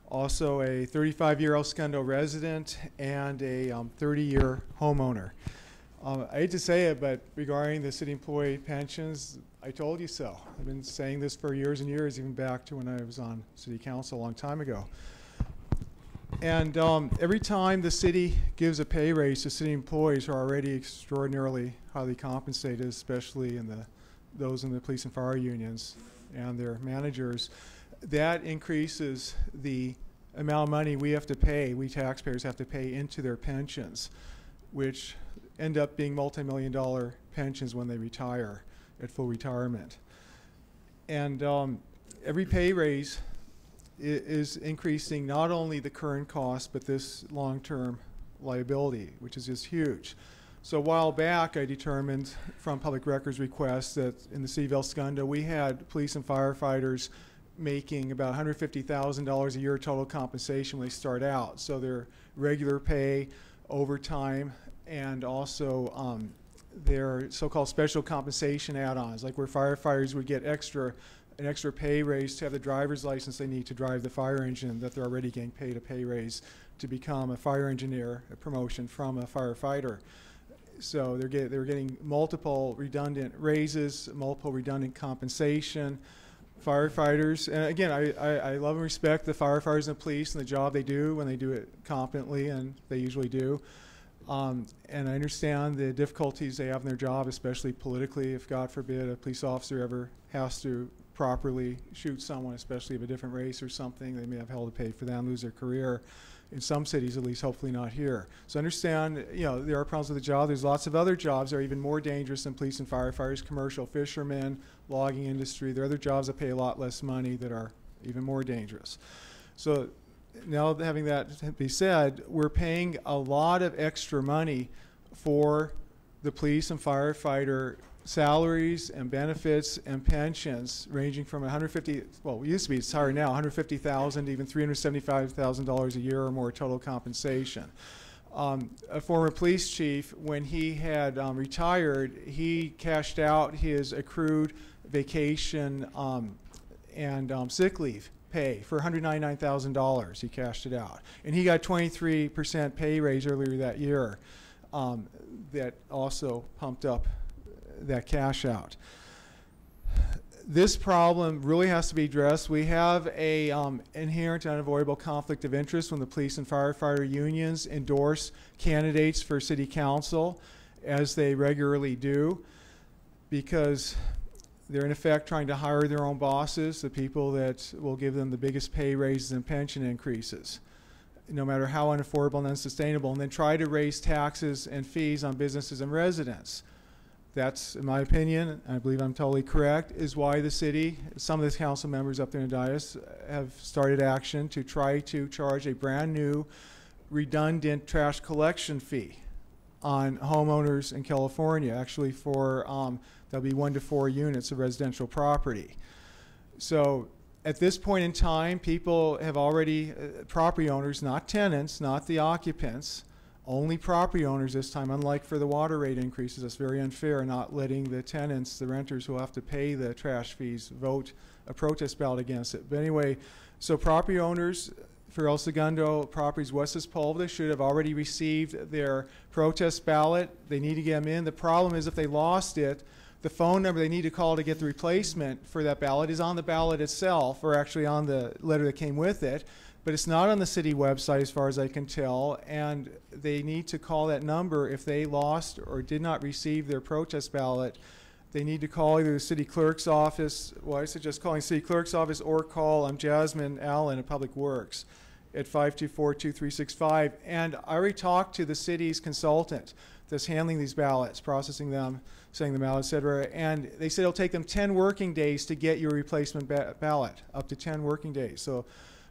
Also a 35-year El Segundo resident and a 30-year homeowner. I hate to say it, but regarding the city employee pensions, I told you so. I've been saying this for years and years, even back to when I was on City Council a long time ago. And every time the city gives a pay raise to city employees who are already extraordinarily highly compensated, especially those in the police and fire unions and their managers, that increases the amount of money we have to pay, we taxpayers have to pay into their pensions, which end up being multi-million-dollar pensions when they retire at full retirement. And every pay raise is increasing not only the current cost, but this long-term liability, which is just huge. So a while back, I determined from public records requests that in the city of El Segundo, we had police and firefighters making about $150,000 a year total compensation when they start out. So their regular pay, overtime, and also their so-called special compensation add-ons, like where firefighters would get an extra pay raise to have the driver's license they need to drive the fire engine, that they're already getting paid a pay raise to become a fire engineer, a promotion from a firefighter. So they were getting multiple redundant raises, multiple redundant compensation. Firefighters, and again, I love and respect the firefighters and the police and the job they do when they do it competently, and they usually do. And I understand the difficulties they have in their job, especially politically, if God forbid a police officer ever has to properly shoot someone, especially of a different race or something. They may have hell to pay for that and lose their career. In some cities, at least, hopefully not here. So understand, there are problems with the job. There's lots of other jobs that are even more dangerous than police and firefighters, commercial fishermen, logging industry. There are other jobs that pay a lot less money that are even more dangerous. So now having that be said, we're paying a lot of extra money for the police and firefighter salaries and benefits and pensions, ranging from $150,000, well, it used to be, it's higher now, $150,000 to even $375,000 a year or more total compensation. A former police chief, when he had retired, he cashed out his accrued vacation and sick leave pay for $199,000. He cashed it out. And he got 23% pay raise earlier that year that also pumped up that cash out. This problem really has to be addressed. We have a inherent and unavoidable conflict of interest when the police and firefighter unions endorse candidates for city council, as they regularly do, because they're in effect trying to hire their own bosses, the people that will give them the biggest pay raises and pension increases, no matter how unaffordable and unsustainable, and then try to raise taxes and fees on businesses and residents. That's, in my opinion, and I believe I'm totally correct, is why the city, some of the council members up there in the dais have started action to try to charge a brand new redundant trash collection fee on homeowners in California, actually for, there'll be 1 to 4 units of residential property. So at this point in time, people have already, property owners, not tenants, not the occupants, only property owners this time, unlike for the water rate increases. That's very unfair, not letting the tenants, the renters who have to pay the trash fees, vote a protest ballot against it. But anyway, so property owners for El Segundo properties west of Sepulveda should have already received their protest ballot. They need to get them in. The problem is if they lost it, the phone number they need to call to get the replacement for that ballot is on the ballot itself, or actually on the letter that came with it. But it's not on the city website as far as I can tell, and they need to call that number if they lost or did not receive their protest ballot. They need to call either the city clerk's office, well, I suggest calling city clerk's office, or call Jasmine Allen at Public Works at 524-2365. And I already talked to the city's consultant that's handling these ballots, processing them, sending them out, et cetera, and they said it'll take them 10 working days to get your replacement ballot, up to 10 working days. So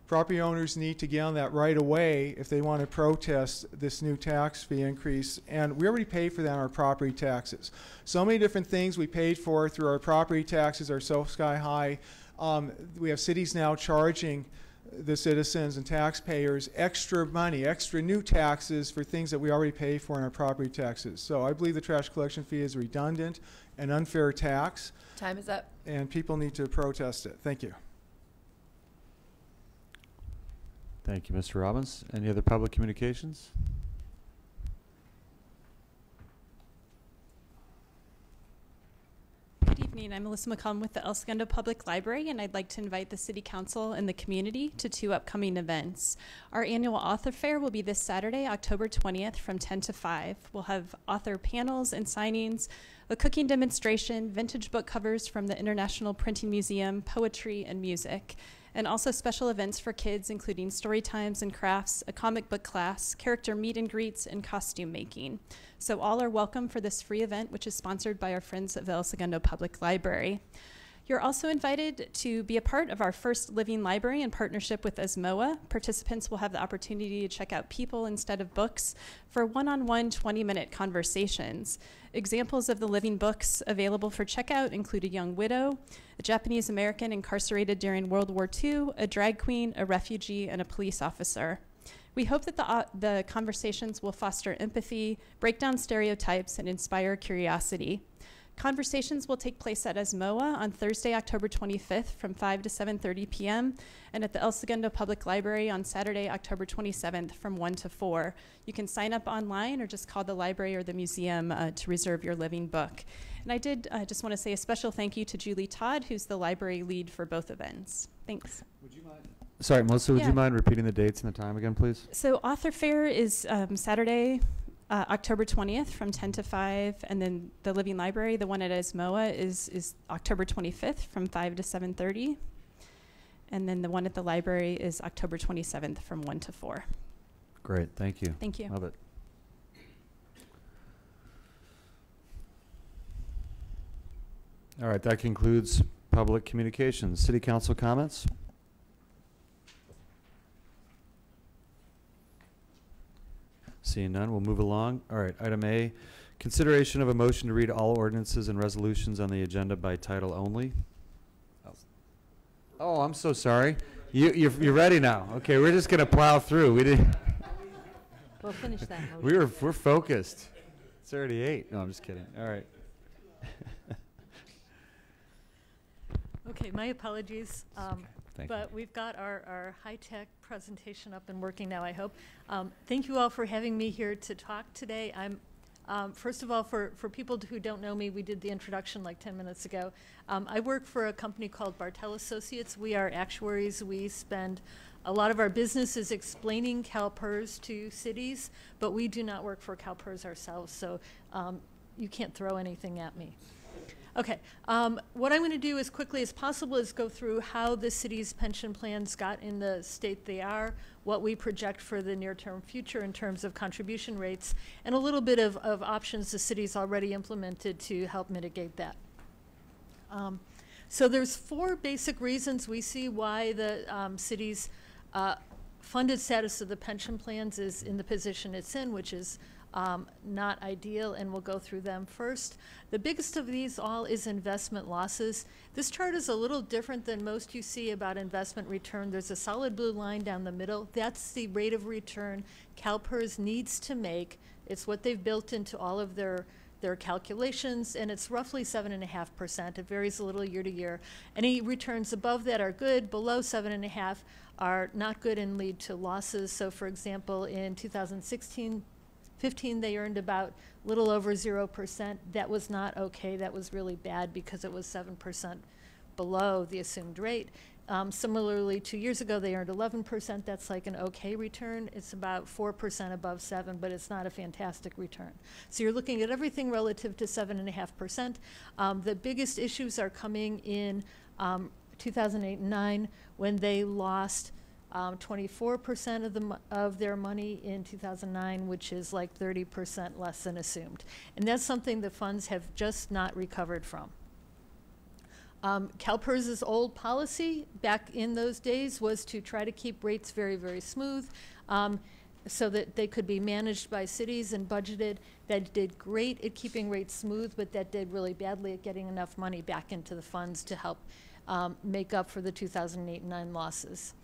property owners need to get on that right away if they want to protest this new tax fee increase. And we already pay for that on our property taxes. So many different things we paid for through our property taxes are so sky high. We have cities now charging the citizens and taxpayers extra money, extra new taxes for things that we already pay for in our property taxes. So I believe the trash collection fee is redundant and unfair tax. Time is up. And people need to protest it. Thank you. Thank you, Mr. Robbins. Any other public communications? Good evening. I'm Melissa McCollum with the El Segundo Public Library, and I'd like to invite the City Council and the community to 2 upcoming events. Our annual author fair will be this Saturday, October 20th from 10 to 5. We'll have author panels and signings, a cooking demonstration, vintage book covers from the International Printing Museum, poetry, and music. And also special events for kids, including story times and crafts, a comic book class, character meet and greets, and costume making. So all are welcome for this free event, which is sponsored by our friends of the El Segundo Public Library. You're also invited to be a part of our first living library in partnership with ESMOA. Participants will have the opportunity to check out people instead of books for one-on-one 20-minute conversations. Examples of the living books available for checkout include a young widow, a Japanese American incarcerated during World War II, a drag queen, a refugee, and a police officer. We hope that the conversations will foster empathy, break down stereotypes, and inspire curiosity. Conversations will take place at ESMOA on Thursday, October 25th from 5 to 7:30 p.m. and at the El Segundo Public Library on Saturday, October 27th from 1 to 4. You can sign up online or just call the library or the museum to reserve your living book. And I did just want to say a special thank you to Julie Todd, who's the library lead for both events. Thanks. Would you mind? Sorry, Melissa, would you mind repeating the dates and the time again, please? So Author Fair is Saturday, October 20th from 10 to 5, and then the Living Library, the one at ESMOA, is October 25th from 5 to 7:30, and then the one at the library is October 27th from 1 to 4. Great, thank you. Thank you. Love it. All right, that concludes public communications. City Council comments? Seeing none, we'll move along. All right, item A, consideration of a motion to read all ordinances and resolutions on the agenda by title only. Oh, I'm so sorry. You're ready now. Okay, we're just gonna plow through. We didn't. We'll finish that motion. We're focused. It's already 8. No, I'm just kidding. All right. Okay, my apologies. Thank But we've got our high-tech presentation up and working now, I hope. Thank you all for having me here to talk today. I'm, first of all, for people who don't know me, we did the introduction like 10 minutes ago. I work for a company called Bartel Associates. We are actuaries. We spend a lot of our business is explaining CalPERS to cities, but we do not work for CalPERS ourselves, so you can't throw anything at me. Okay. What I'm going to do as quickly as possible is go through how the city's pension plans got in the state they are, what we project for the near-term future in terms of contribution rates, and a little bit of options the city's already implemented to help mitigate that. So there's 4 basic reasons we see why the city's funded status of the pension plans is in the position it's in, which is not ideal, and we'll go through them first. The biggest of these all is investment losses. This chart is a little different than most you see about investment return. There's a solid blue line down the middle. That's the rate of return CalPERS needs to make. It's what they've built into all of their calculations, and it's roughly 7.5%. It varies a little year to year. Any returns above that are good. Below 7.5 are not good and lead to losses. So for example, in 2016-15, they earned about a little over 0%. That was not okay. That was really bad because it was 7% below the assumed rate. Similarly, 2 years ago, they earned 11%. That's like an okay return. It's about 4% above 7, but it's not a fantastic return. So you're looking at everything relative to 7.5%. The biggest issues are coming in 2008 and 9 when they lost 24% of their money in 2009, which is like 30% less than assumed. And that's something the funds have just not recovered from. CalPERS's old policy back in those days was to try to keep rates very, very smooth so that they could be managed by cities and budgeted. That did great at keeping rates smooth, but that did really badly at getting enough money back into the funds to help make up for the 2008 and 9 losses.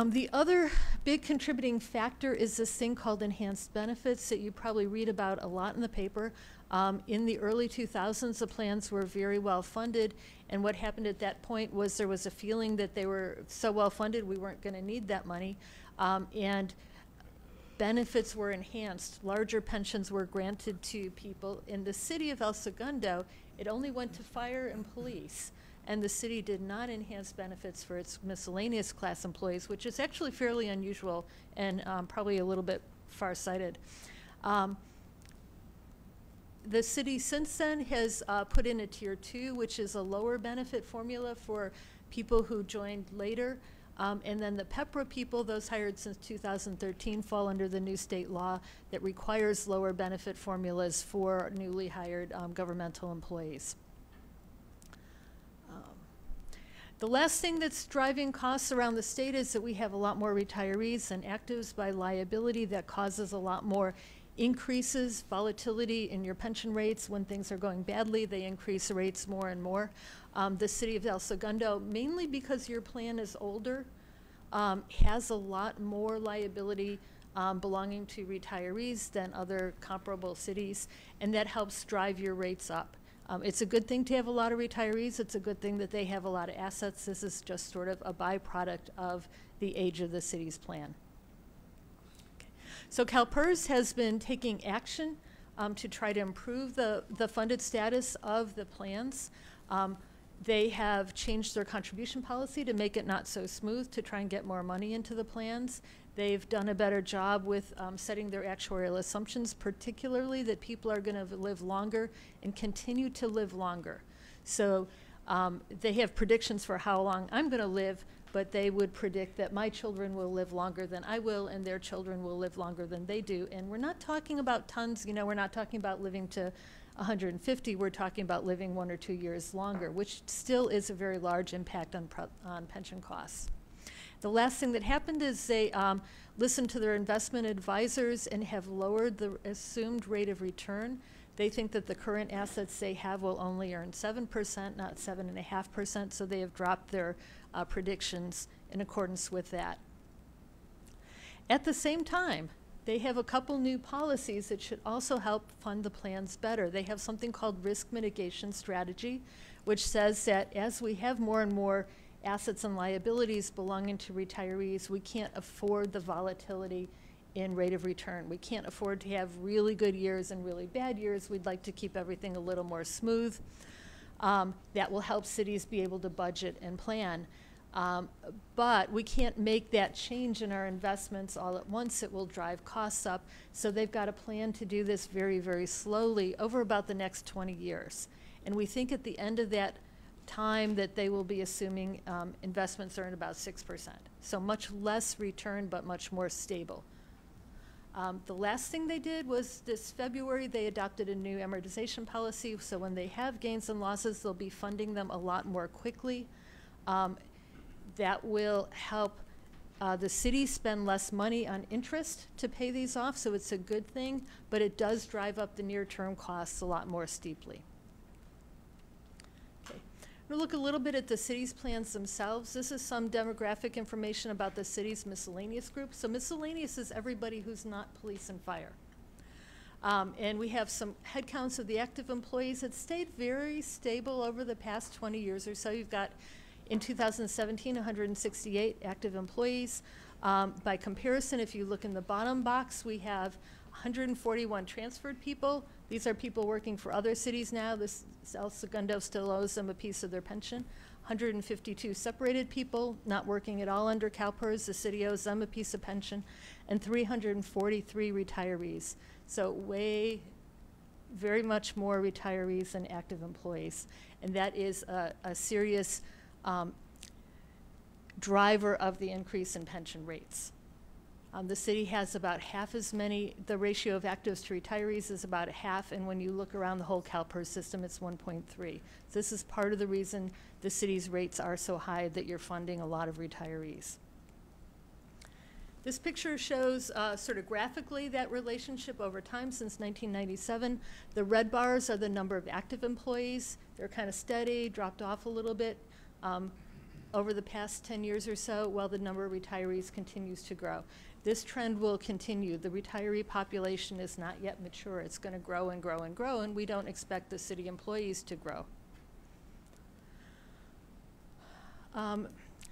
The other big contributing factor is this thing called enhanced benefits that you probably read about a lot in the paper. In the early 2000s, the plans were very well funded, and what happened at that point was there was a feeling that they were so well funded we weren't going to need that money, and benefits were enhanced. Larger pensions were granted to people. In the city of El Segundo, it only went to fire and police, and the city did not enhance benefits for its miscellaneous class employees, which is actually fairly unusual and probably a little bit far-sighted. The city since then has put in a tier 2, which is a lower benefit formula for people who joined later. And then the PEPRA people, those hired since 2013, fall under the new state law that requires lower benefit formulas for newly hired governmental employees. The last thing that's driving costs around the state is that we have a lot more retirees and actives by liability. That causes a lot more increases, volatility in your pension rates. When things are going badly, they increase the rates more and more. The city of El Segundo, mainly because your plan is older, has a lot more liability belonging to retirees than other comparable cities, and that helps drive your rates up. It's a good thing to have a lot of retirees. It's a good thing that they have a lot of assets. This is just sort of a byproduct of the age of the city's plan. So CalPERS has been taking action to try to improve the funded status of the plans. They have changed their contribution policy to make it not so smooth to try and get more money into the plans. They've done a better job with setting their actuarial assumptions, particularly that people are going to live longer and continue to live longer. So they have predictions for how long I'm going to live, but they would predict that my children will live longer than I will, and their children will live longer than they do. And we're not talking about tons, you know, we're not talking about living to 150, we're talking about living 1 or 2 years longer, which still is a very large impact on pension costs. The last thing that happened is they listened to their investment advisors and have lowered the assumed rate of return. They think that the current assets they have will only earn 7%, not 7.5%, so they have dropped their predictions in accordance with that. At the same time, they have a couple new policies that should also help fund the plans better. They have something called risk mitigation strategy, which says that as we have more and more assets and liabilities belonging to retirees, we can't afford the volatility in rate of return. We can't afford to have really good years and really bad years. We'd like to keep everything a little more smooth. That will help cities be able to budget and plan. But we can't make that change in our investments all at once. It will drive costs up. So they've got a plan to do this very, very slowly over about the next 20 years. And we think at the end of that time that they will be assuming investments earn about 6%. So much less return, but much more stable. The last thing they did was this February, they adopted a new amortization policy. So when they have gains and losses, they'll be funding them a lot more quickly. That will help the city spend less money on interest to pay these off, so it's a good thing, but it does drive up the near-term costs a lot more steeply. Okay. We'll look a little bit at the city's plans themselves. This is some demographic information about the city's miscellaneous group. So miscellaneous is everybody who's not police and fire. And we have some headcounts of the active employees. It's stayed very stable over the past 20 years or so. You've got, in 2017, 168 active employees. By comparison, if you look in the bottom box, we have 141 transferred people. These are people working for other cities now. This El Segundo still owes them a piece of their pension. 152 separated people, not working at all under CalPERS. The city owes them a piece of pension. And 343 retirees. So very much more retirees than active employees. And that is a serious driver of the increase in pension rates. The city has about half as many, the ratio of actives to retirees is about half, and when you look around the whole CalPERS system, it's 1.3. This is part of the reason the city's rates are so high, that you're funding a lot of retirees. This picture shows sort of graphically that relationship over time since 1997. The red bars are the number of active employees. They're kind of steady, dropped off a little bit over the past 10 years or so, while the number of retirees continues to grow. This trend will continue. The retiree population is not yet mature. It's going to grow and grow and grow, and we don't expect the city employees to grow.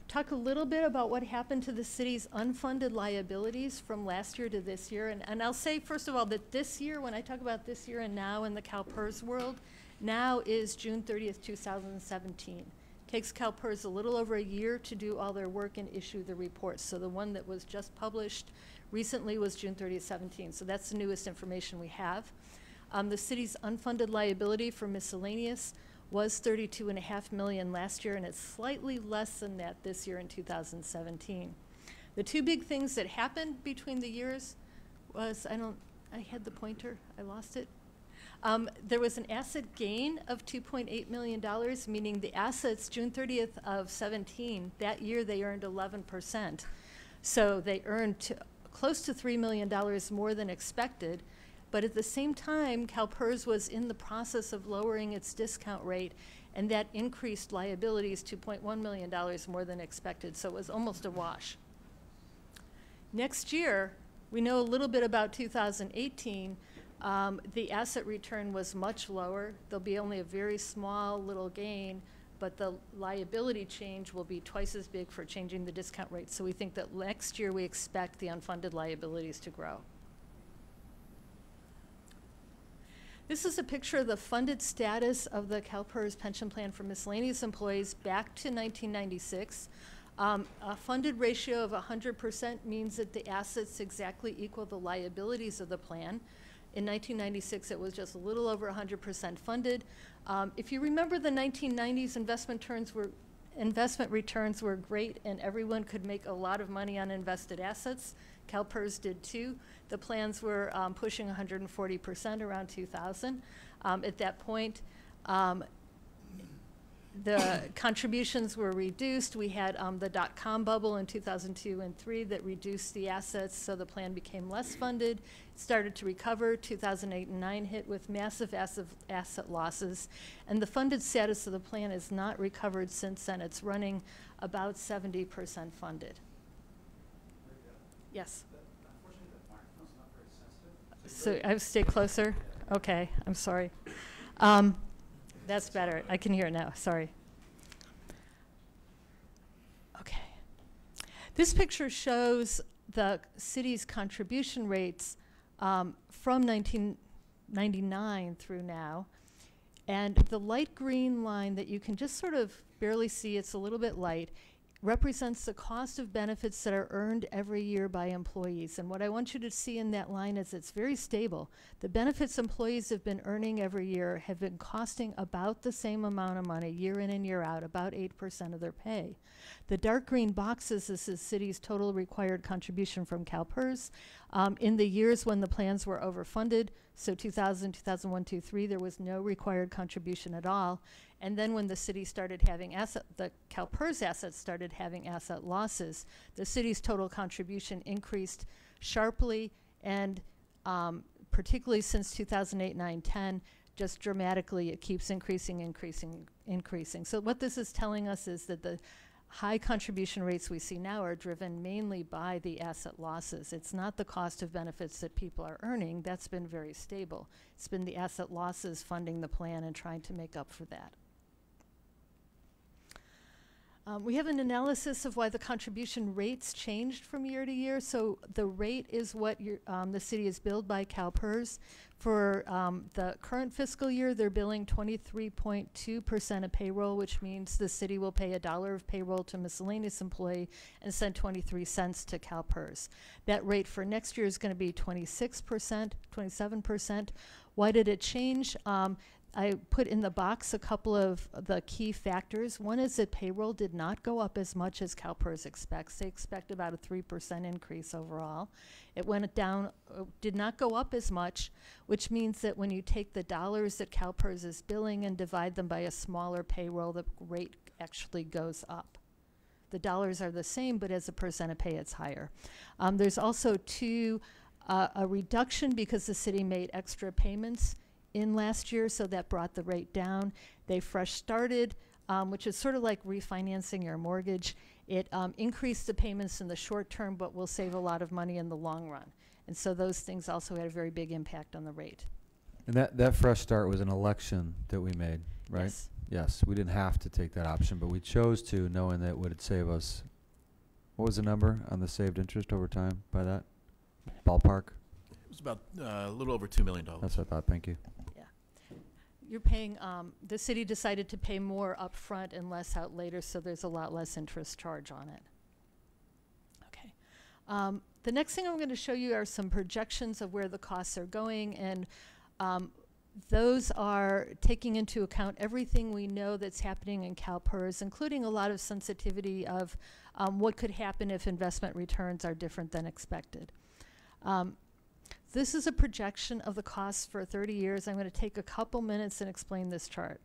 Talk a little bit about what happened to the city's unfunded liabilities from last year to this year. And I'll say, first of all, that this year, when I talk about this year and now in the CalPERS world, now is June 30th, 2017. Takes CalPERS a little over a year to do all their work and issue the reports. So the one that was just published recently was June 30th, 17. So that's the newest information we have. The city's unfunded liability for miscellaneous was $32.5 million last year, and it's slightly less than that this year in 2017. The two big things that happened between the years was, I had the pointer, I lost it. There was an asset gain of $2.8 million, meaning the assets, June 30th of 17, that year they earned 11%. So they earned close to $3 million more than expected. But at the same time, CalPERS was in the process of lowering its discount rate, and that increased liabilities $2.1 million more than expected. So it was almost a wash. Next year, we know a little bit about 2018. The asset return was much lower. There'll be only a very small little gain, but the liability change will be twice as big for changing the discount rate. So we think that next year we expect the unfunded liabilities to grow. This is a picture of the funded status of the CalPERS pension plan for miscellaneous employees back to 1996. A funded ratio of 100% means that the assets exactly equal the liabilities of the plan. In 1996, it was just a little over 100% funded. If you remember, the 1990s investment returns were great, and everyone could make a lot of money on invested assets. CalPERS did too. The plans were pushing 140% around 2000. At that point, the contributions were reduced. We had the dot-com bubble in 2002 and 3 that reduced the assets, so the plan became less funded. It started to recover. 2008 and 9 hit with massive asset losses, and the funded status of the plan has not recovered since then. It's running about 70% funded. Yes? So I have to stay closer? Okay, I'm sorry. That's better. I can hear it now. Sorry. Okay. This picture shows the city's contribution rates from 1999 through now. And the light green line that you can just sort of barely see, it's a little bit light, represents the cost of benefits that are earned every year by employees. And what I want you to see in that line is it's very stable. The benefits employees have been earning every year have been costing about the same amount of money year in and year out, about 8% of their pay. The dark green boxes is the city's total required contribution from CalPERS. In the years when the plans were overfunded, so 2000, 2001, 2003, there was no required contribution at all. And then when the city started having the CalPERS assets started having asset losses, the city's total contribution increased sharply, and particularly since 2008, 9, 10, just dramatically, it keeps increasing, increasing, increasing. So what this is telling us is that the high contribution rates we see now are driven mainly by the asset losses. It's not the cost of benefits that people are earning. That's been very stable. It's been the asset losses funding the plan and trying to make up for that. We have an analysis of why the contribution rates changed from year to year. So the rate is what the city is billed by CalPERS. For the current fiscal year, they're billing 23.2% of payroll, which means the city will pay $1 of payroll to a miscellaneous employee and send 23 cents to CalPERS. That rate for next year is going to be 26%, 27%. Why did it change? I put in the box a couple of the key factors. One is that payroll did not go up as much as CalPERS expects. They expect about a 3% increase overall. It went down, did not go up as much, which means that when you take the dollars that CalPERS is billing and divide them by a smaller payroll, the rate actually goes up. The dollars are the same, but as a percent of pay, it's higher. There's also a reduction because the city made extra payments in last year, so that brought the rate down. They fresh started, which is sort of like refinancing your mortgage. It increased the payments in the short term, but will save a lot of money in the long run. And so those things also had a very big impact on the rate. And that fresh start was an election that we made, right? Yes. Yes, we didn't have to take that option, but we chose to, knowing that it would save us. What was the number on the saved interest over time by that? Ballpark? It was about a little over $2 million. That's what I thought. Thank you. You're paying, the city decided to pay more up front and less out later, so there's a lot less interest charge on it. Okay. The next thing I'm going to show you are some projections of where the costs are going, and those are taking into account everything we know that's happening in CalPERS, including a lot of sensitivity of what could happen if investment returns are different than expected. This is a projection of the costs for 30 years. I'm going to take a couple minutes and explain this chart.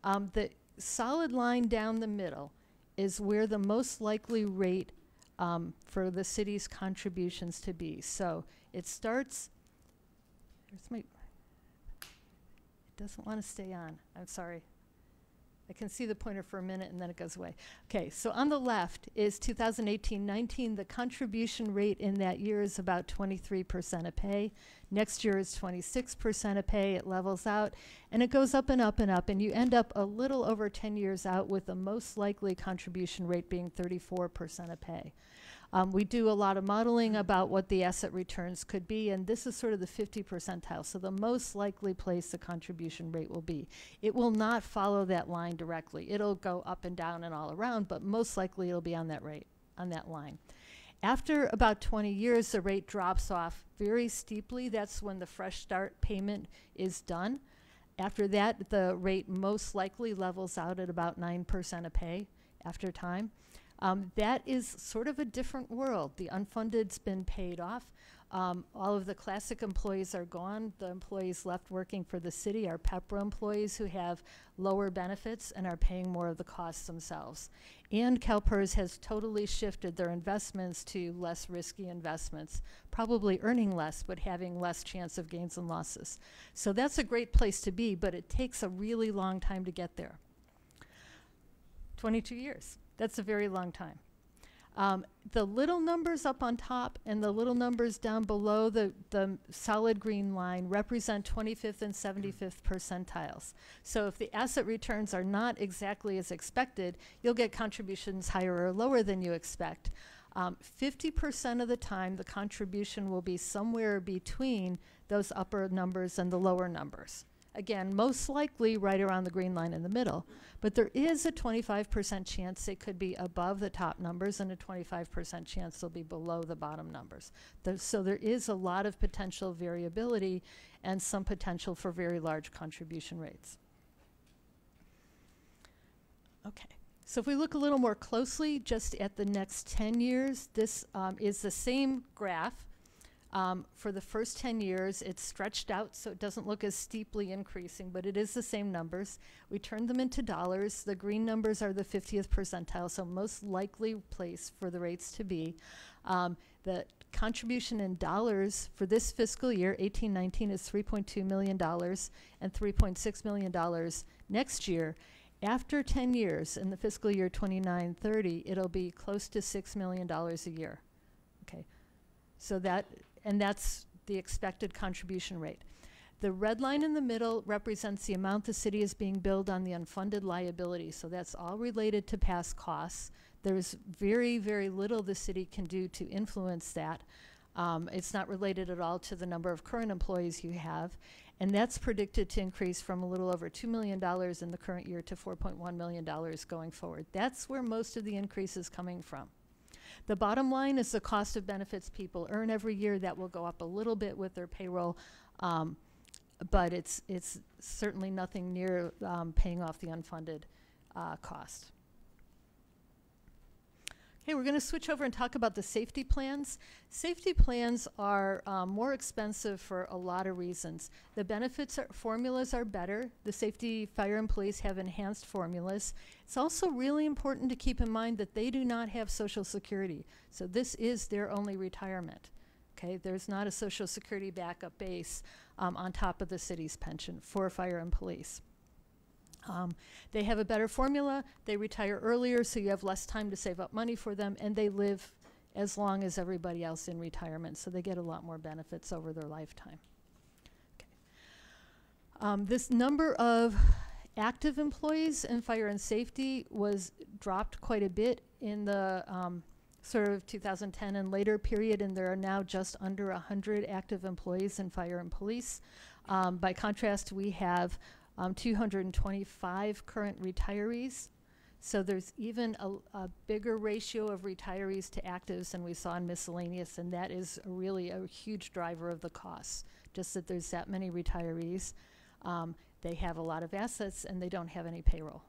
The solid line down the middle is where the most likely rate for the city's contributions to be. So it starts, it doesn't want to stay on. I'm sorry. I can see the pointer for a minute and then it goes away. Okay, so on the left is 2018-19. The contribution rate in that year is about 23% of pay. Next year is 26% of pay. It levels out and it goes up and up and up, and you end up a little over 10 years out with the most likely contribution rate being 34% of pay. We do a lot of modeling about what the asset returns could be, and this is sort of the 50 percentile, so the most likely place the contribution rate will be. It will not follow that line directly. It'll go up and down and all around, but most likely it'll be on that rate, on that line. After about 20 years, the rate drops off very steeply. That's when the fresh start payment is done. After that, the rate most likely levels out at about 9% of pay after time. That is sort of a different world. The unfunded's been paid off. All of the classic employees are gone. The employees left working for the city are PEPRA employees who have lower benefits and are paying more of the costs themselves. And CalPERS has totally shifted their investments to less risky investments, probably earning less but having less chance of gains and losses. So that's a great place to be, but it takes a really long time to get there. 22 years. That's a very long time. The little numbers up on top and the little numbers down below the solid green line represent 25th and 75th percentiles. So if the asset returns are not exactly as expected, you'll get contributions higher or lower than you expect. 50% of the time, the contribution will be somewhere between those upper numbers and the lower numbers. Again, most likely right around the green line in the middle. But there is a 25% chance it could be above the top numbers and a 25% chance they'll be below the bottom numbers. So there is a lot of potential variability and some potential for very large contribution rates. Okay. So if we look a little more closely just at the next 10 years, this is the same graph. For the first 10 years, it's stretched out, so it doesn't look as steeply increasing, but it is the same numbers. We turned them into dollars. The green numbers are the 50th percentile, so most likely place for the rates to be. The contribution in dollars for this fiscal year, 18-19, is $3.2 million and $3.6 million next year. After 10 years, in the fiscal year 29-30, it'll be close to $6 million a year. Okay, so that's the expected contribution rate. The red line in the middle represents the amount the city is being billed on the unfunded liability, so that's all related to past costs. There's very, very little the city can do to influence that. It's not related at all to the number of current employees you have, and that's predicted to increase from a little over $2 million in the current year to $4.1 million going forward. That's where most of the increase is coming from. The bottom line is the cost of benefits people earn every year. That will go up a little bit with their payroll, but it's certainly nothing near paying off the unfunded cost. Okay, we're going to switch over and talk about the safety plans. Safety plans are more expensive for a lot of reasons. The benefits formulas are better. The safety, fire, and police have enhanced formulas. It's also really important to keep in mind that they do not have Social Security. So this is their only retirement. Okay, there's not a Social Security backup base on top of the city's pension for fire and police. They have a better formula. They retire earlier, so you have less time to save up money for them, and they live as long as everybody else in retirement, so they get a lot more benefits over their lifetime. Okay. This number of active employees in fire and safety was dropped quite a bit in the sort of 2010 and later period, and there are now just under 100 active employees in fire and police. By contrast, we have 225 current retirees. So there's even a bigger ratio of retirees to actives than we saw in miscellaneous, and that is really a huge driver of the costs, just that there's that many retirees. They have a lot of assets, and they don't have any payroll.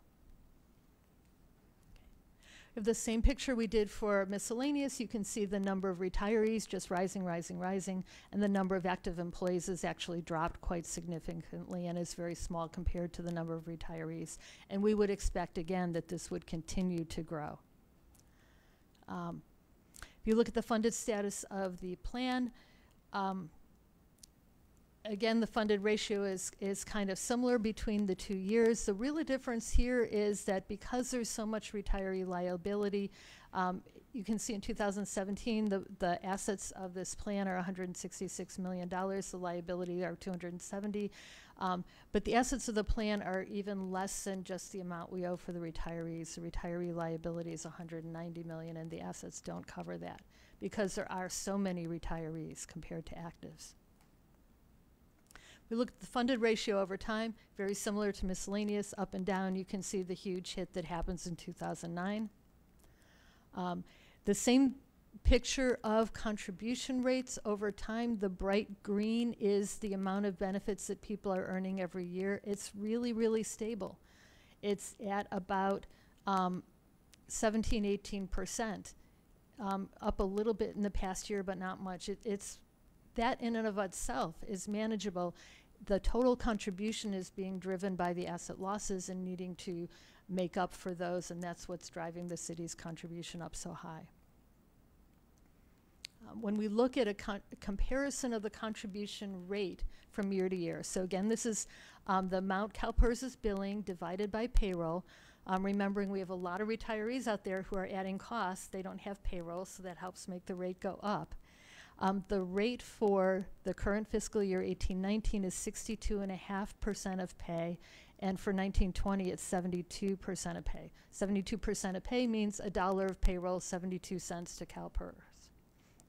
We have the same picture we did for miscellaneous. You can see the number of retirees just rising, rising, rising, and the number of active employees has actually dropped quite significantly and is very small compared to the number of retirees. And we would expect, again, that this would continue to grow. If you look at the funded status of the plan, again, the funded ratio is kind of similar between the 2 years. The real difference here is that because there's so much retiree liability, you can see in 2017 the assets of this plan are $166 million. The liability are $270. But the assets of the plan are even less than just the amount we owe for the retirees. The retiree liability is $190 million, and the assets don't cover that because there are so many retirees compared to actives. We look at the funded ratio over time, very similar to miscellaneous, up and down. You can see the huge hit that happens in 2009. The same picture of contribution rates over time. The bright green is the amount of benefits that people are earning every year. It's really, really stable. It's at about 17–18%, up a little bit in the past year, but not much. It's that in and of itself is manageable. The total contribution is being driven by the asset losses and needing to make up for those, and that's what's driving the city's contribution up so high. When we look at a comparison of the contribution rate from year to year, so again, this is the amount CalPERS is billing divided by payroll. Remembering we have a lot of retirees out there who are adding costs. They don't have payroll, so that helps make the rate go up. The rate for the current fiscal year 18-19 is 62.5% of pay, and for 19-20 it's 72% of pay. 72% of pay means $1 of payroll, 72 cents to CalPERS.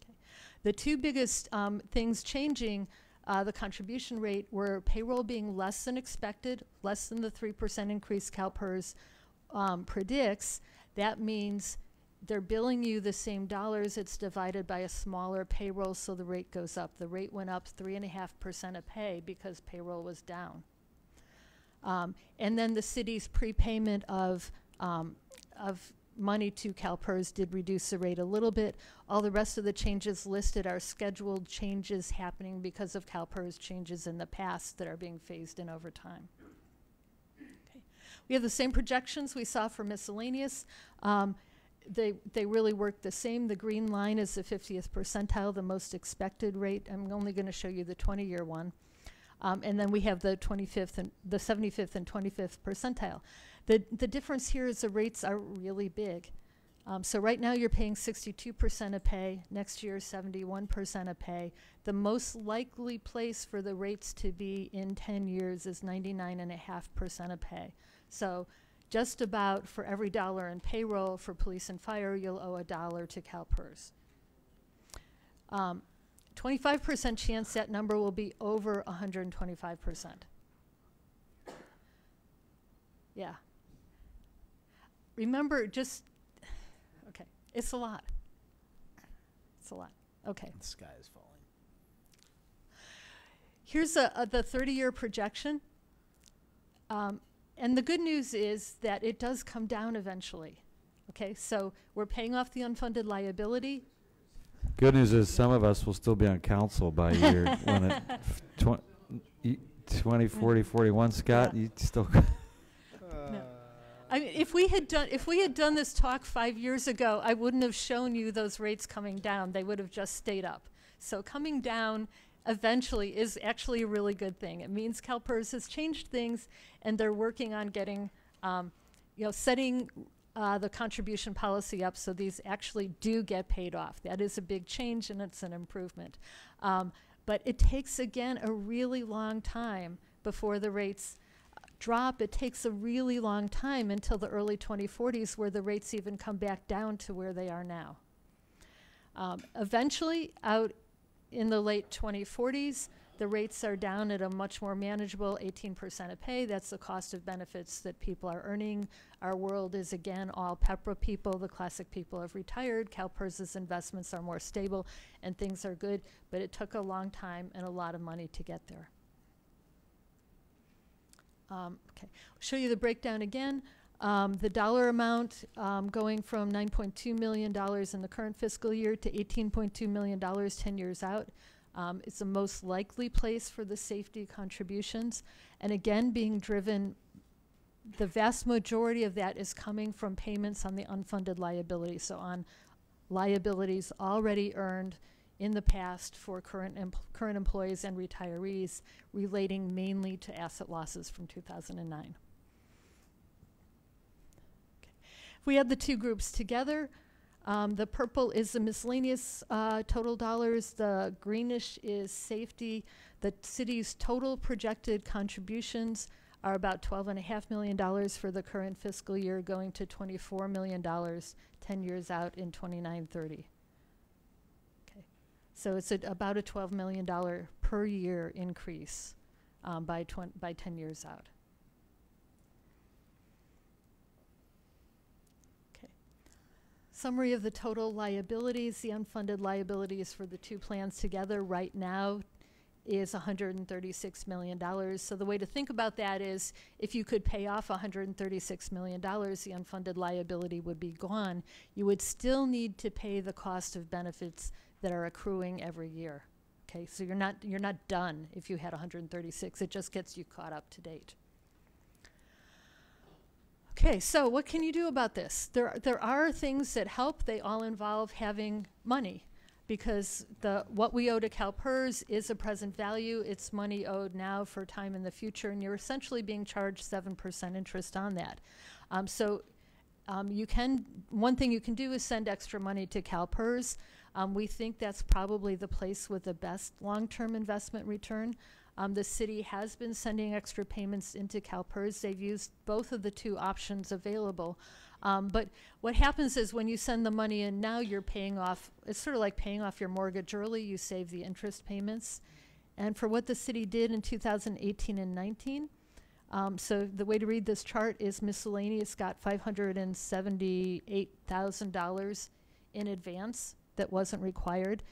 Okay. The two biggest things changing the contribution rate, where payroll being less than expected, less than the 3% increase CalPERS predicts, that means they're billing you the same dollars, it's divided by a smaller payroll, so the rate goes up. The rate went up 3.5% of pay because payroll was down. And then the city's prepayment of money to CalPERS did reduce the rate a little bit. All the rest of the changes listed are scheduled changes happening because of CalPERS changes in the past that are being phased in over time. Okay. We have the same projections we saw for miscellaneous. They really work the same. The green line is the 50th percentile, the most expected rate. I'm only going to show you the 20-year one. And then we have the 25th and the 75th and 25th percentile. The difference here is the rates are really big. So right now you're paying 62% of pay. Next year, 71% of pay. The most likely place for the rates to be in 10 years is 99.5% of pay. So just about for every dollar in payroll for police and fire, you'll owe $1 to CalPERS. 25% chance that number will be over 125%. Yeah. Remember, okay, it's a lot. It's a lot. Okay. The sky is falling. Here's the 30-year projection. And the good news is that it does come down eventually. Okay, so we're paying off the unfunded liability. Good news is some of us will still be on council by year when it 20, 40, 41. Scott, you still. No. I mean, if we had done this talk 5 years ago, I wouldn't have shown you those rates coming down. They would have just stayed up. So coming down eventually is actually a really good thing. It means CalPERS has changed things, and they're working on getting, setting the contribution policy up so these actually do get paid off. That is a big change, and it's an improvement. But it takes, again, a really long time before the rates drop. It takes a really long time until the early 2040s where the rates even come back down to where they are now. Eventually, out in the late 2040s, the rates are down at a much more manageable 18% of pay. That's the cost of benefits that people are earning. Our world is, again, all PEPRA people. The classic people have retired. CalPERS's investments are more stable, and things are good. But it took a long time and a lot of money to get there. Okay, I'll show you the breakdown again. The dollar amount going from $9.2 million in the current fiscal year to $18.2 million 10 years out. It's the most likely place for the safety contributions. And again, being driven, the vast majority of that is coming from payments on the unfunded liabilities. So on liabilities already earned in the past for current employees and retirees, relating mainly to asset losses from 2009. If we add the two groups together, the purple is the miscellaneous total dollars, the greenish is safety. The city's total projected contributions are about $12.5 million for the current fiscal year, going to $24 million 10 years out in 2930. Okay, so it's about a $12 million per year increase by 10 years out. Summary of the total liabilities. The unfunded liabilities for the two plans together right now is $136 million. So the way to think about that is if you could pay off $136 million, the unfunded liability would be gone. You would still need to pay the cost of benefits that are accruing every year. Okay, so you're not done if you had 136. It just gets you caught up to date. Okay, so what can you do about this? There are things that help. They all involve having money, because what we owe to CalPERS is a present value. It's money owed now for time in the future, and you're essentially being charged 7% interest on that. One thing you can do is send extra money to CalPERS. We think that's probably the place with the best long-term investment return. The city has been sending extra payments into CalPERS. They've used both of the two options available. But what happens is when you send the money in now, you're paying off, it's sort of like paying off your mortgage early. You save the interest payments. and for what the city did in 2018 and 19. So the way to read this chart is miscellaneous got $578,000 in advance that wasn't required.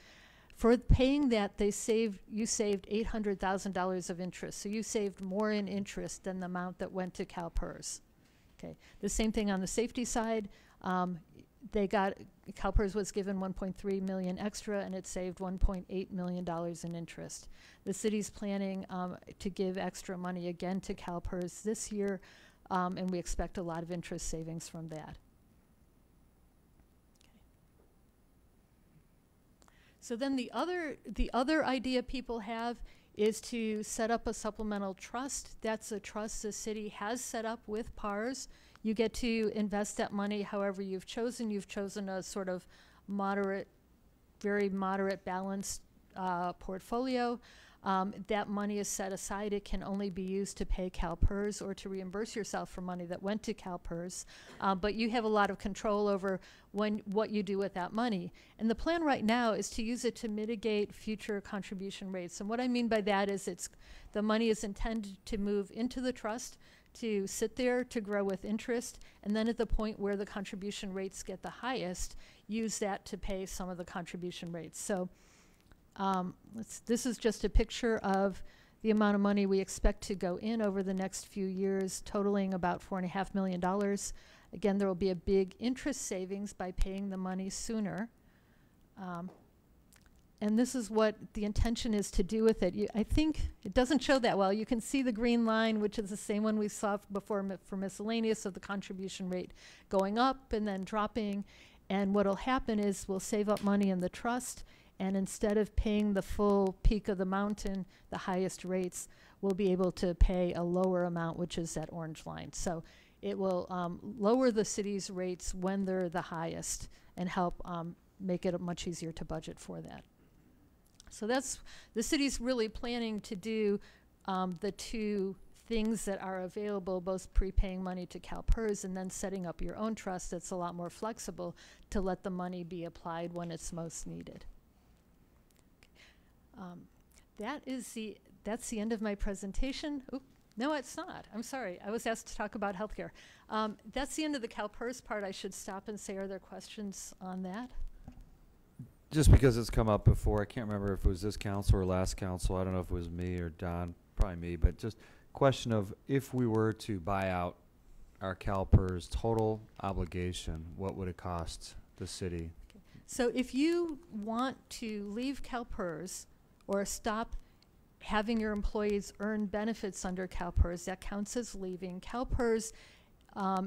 For paying that, you saved $800,000 of interest. So you saved more in interest than the amount that went to CalPERS. Okay. The same thing on the safety side. CalPERS was given $1.3 million extra, and it saved $1.8 million in interest. The city's planning to give extra money again to CalPERS this year, and we expect a lot of interest savings from that. So then the other idea people have is to set up a supplemental trust. That's a trust the city has set up with PARS. You get to invest that money however you've chosen. You've chosen a sort of moderate, very moderate balanced portfolio. That money is set aside. It can only be used to pay CalPERS or to reimburse yourself for money that went to CalPERS. But you have a lot of control over what you do with that money. And the plan right now is to use it to mitigate future contribution rates. And what I mean by that is the money is intended to move into the trust, to sit there, to grow with interest, and then at the point where the contribution rates get the highest, use that to pay some of the contribution rates. So this is just a picture of the amount of money we expect to go in over the next few years, totaling about $4.5 million. Again, there will be a big interest savings by paying the money sooner. And this is what the intention is to do with it. I think it doesn't show that well. You can see the green line, which is the same one we saw before for miscellaneous, of the contribution rate going up and then dropping. And what will happen is we'll save up money in the trust, and instead of paying the full peak of the mountain, the highest rates, we'll be able to pay a lower amount, which is that orange line. So it will lower the city's rates when they're the highest and help make it much easier to budget for that. So that's, the city's really planning to do the two things that are available, both prepaying money to CalPERS and then setting up your own trust that's a lot more flexible to let the money be applied when it's most needed. That's the end of my presentation. Oop, no, it's not. I'm sorry. I was asked to talk about healthcare. That's the end of the CalPERS part. I should stop and say, are there questions on that? Just because it's come up before, I can't remember if it was this council or last council. I don't know if it was me or Don, probably me, but just question of if we were to buy out our CalPERS total obligation, what would it cost the city? Okay. So if you want to leave CalPERS or stop having your employees earn benefits under CalPERS, that counts as leaving. CalPERS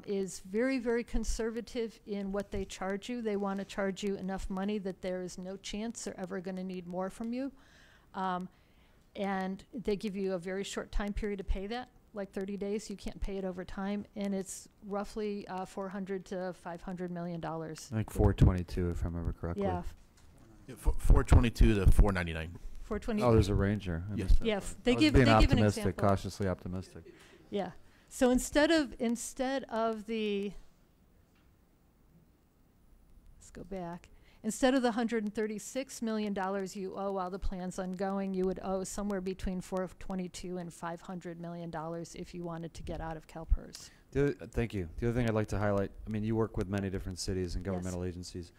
is very, very conservative in what they charge you. They want to charge you enough money that there is no chance they're ever going to need more from you. And they give you a very short time period to pay that, like 30 days. You can't pay it over time. And it's roughly $400 to $500 million. I think 422, if I remember correctly. Yeah. 422 to 499. 420. Oh, there's a range there. Yeah. Yeah, They give an example. Cautiously optimistic. Yeah. So instead of the, let's go back. Instead of the $136 million you owe while the plan's ongoing, you would owe somewhere between $422 and $500 million if you wanted to get out of CalPERS. Thank you. The other thing I'd like to highlight, I mean, you work with many different cities and governmental agencies.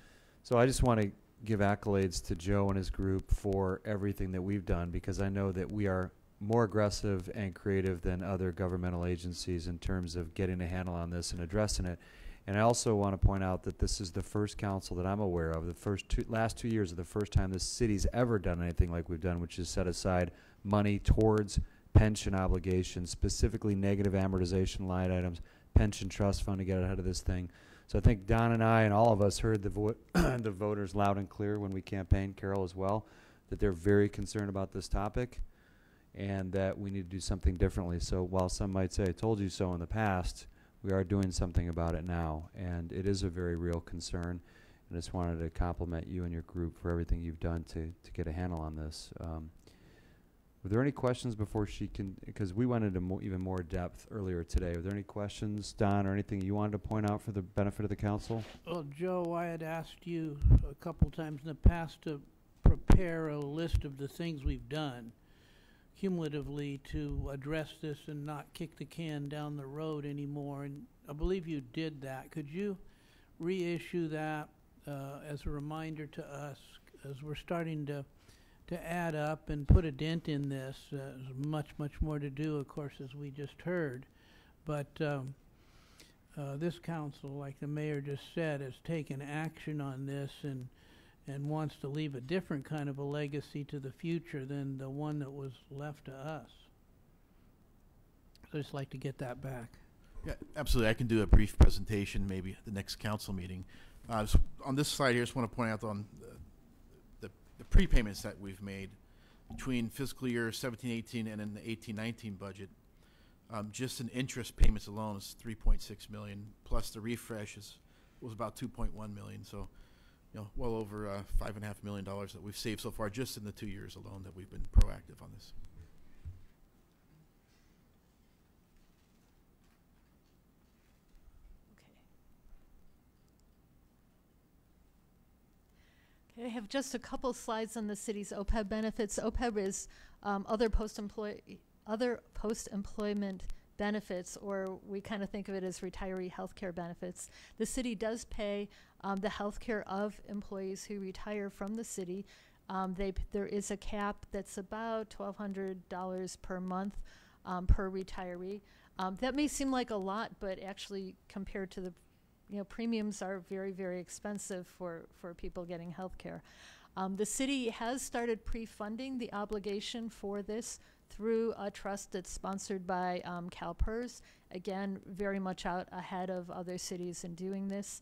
So I just want to give accolades to Joe and his group for everything that we've done, because I know that we are more aggressive and creative than other governmental agencies in terms of getting a handle on this and addressing it. And I also want to point out that this is the first council that I'm aware of, the last 2 years are the first time the city's ever done anything like we've done, which is set aside money towards pension obligations, specifically negative amortization line items, pension trust fund to get ahead of this thing. So I think Don and I and all of us heard the voters loud and clear when we campaigned, Carol as well, that they're very concerned about this topic and that we need to do something differently. So while some might say, I told you so in the past, we are doing something about it now, and it is a very real concern. And I just wanted to compliment you and your group for everything you've done to get a handle on this. Were there any questions before she can, because we went into even more depth earlier today. Were there any questions, Don, or anything you wanted to point out for the benefit of the council? Well, Joe, I had asked you a couple times in the past to prepare a list of the things we've done. cumulatively to address this and not kick the can down the road anymore, and I believe you did that. Could you reissue that as a reminder to us, as we're starting to add up and put a dent in this? There's much more to do, of course, as we just heard, but this council, like the mayor just said, has taken action on this and wants to leave a different kind of a legacy to the future than the one that was left to us. So I'd just like to get that back. Yeah, absolutely. I can do a brief presentation maybe at the next council meeting. So on this slide here, I just want to point out on the prepayments that we've made between fiscal year 17-18 and in the 18-19 budget. Just in interest payments alone is $3.6 million, plus the refreshes was about $2.1 million. So, you know, well over $5.5 million that we've saved so far just in the 2 years alone that we've been proactive on this. Okay, I have just a couple slides on the city's OPEB benefits. OPEB is other post-employment benefits, or we kind of think of it as retiree health care benefits. The city does pay the health care of employees who retire from the city. There is a cap that's about $1,200 per month per retiree. That may seem like a lot, but actually compared to the premiums are very expensive for people getting health care. The city has started pre-funding the obligation for this through a trust that's sponsored by CalPERS. Again, very much out ahead of other cities in doing this.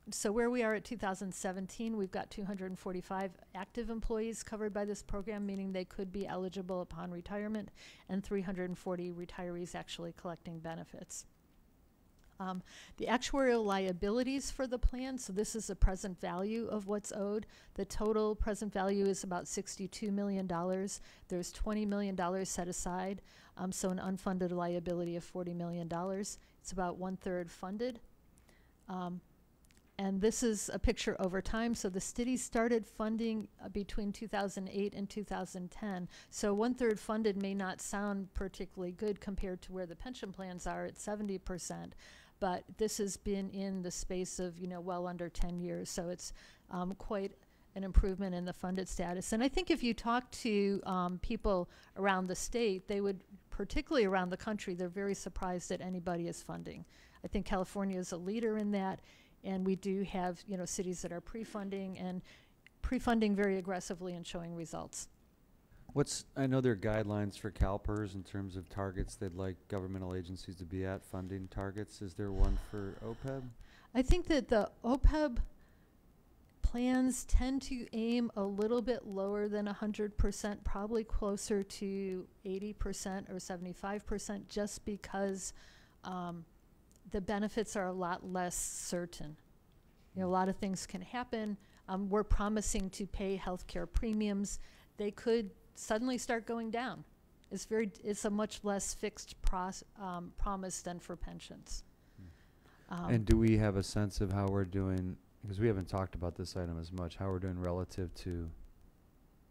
So where we are at 2017, we've got 245 active employees covered by this program, meaning they could be eligible upon retirement, and 340 retirees actually collecting benefits. The actuarial liabilities for the plan, so this is the present value of what's owed. The total present value is about $62 million. There's $20 million set aside, so an unfunded liability of $40 million. It's about 1/3 funded. And this is a picture over time. So the city started funding between 2008 and 2010. So 1/3 funded may not sound particularly good compared to where the pension plans are at 70%. But this has been in the space of, well under 10 years. So it's quite an improvement in the funded status. And I think if you talk to people around the state, they would, particularly around the country, they're very surprised that anybody is funding. I think California is a leader in that. And we do have, cities that are pre-funding and pre-funding very aggressively and showing results. I know there are guidelines for CalPERS in terms of targets they'd like governmental agencies to be at, funding targets. Is there one for OPEB? I think that the OPEB plans tend to aim a little bit lower than 100%, probably closer to 80% or 75%, just because the benefits are a lot less certain. A lot of things can happen. We're promising to pay healthcare premiums. They could suddenly start going down. It's a much less fixed promise than for pensions. And do we have a sense of how we're doing, because we haven't talked about this item as much, how we're doing relative to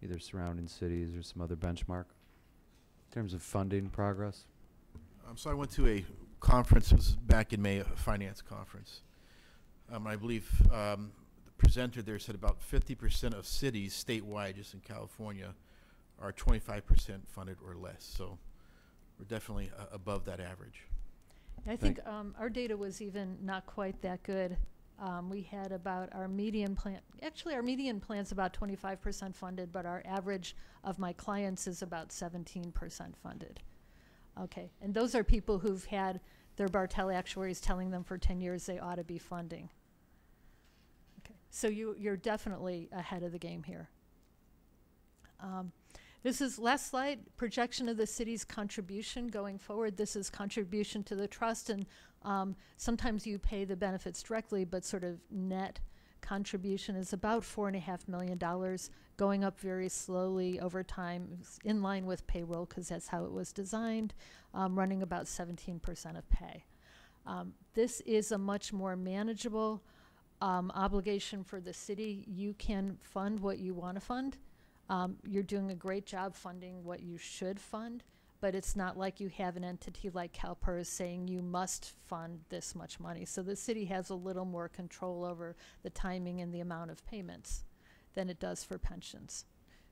either surrounding cities or some other benchmark in terms of funding progress? So I went to a conference, it was back in May, a finance conference. I believe the presenter there said about 50% of cities statewide, just in California, are 25% funded or less. So we're definitely above that average. I think our data was even not quite that good. We had about our median plan, actually our median plan's about 25% funded, but our average of my clients is about 17% funded. Okay, and those are people who've had their Bartel actuaries telling them for 10 years they ought to be funding. Okay, so you're definitely ahead of the game here. This is last slide, projection of the city's contribution going forward. This is contribution to the trust, and sometimes you pay the benefits directly, but sort of net contribution is about $4.5 million, going up very slowly over time, in line with payroll, because that's how it was designed, running about 17% of pay. This is a much more manageable obligation for the city. You can fund what you want to fund. You're doing a great job funding what you should fund, but it's not like you have an entity like CalPERS saying you must fund this much money. So the city has a little more control over the timing and the amount of payments than it does for pensions.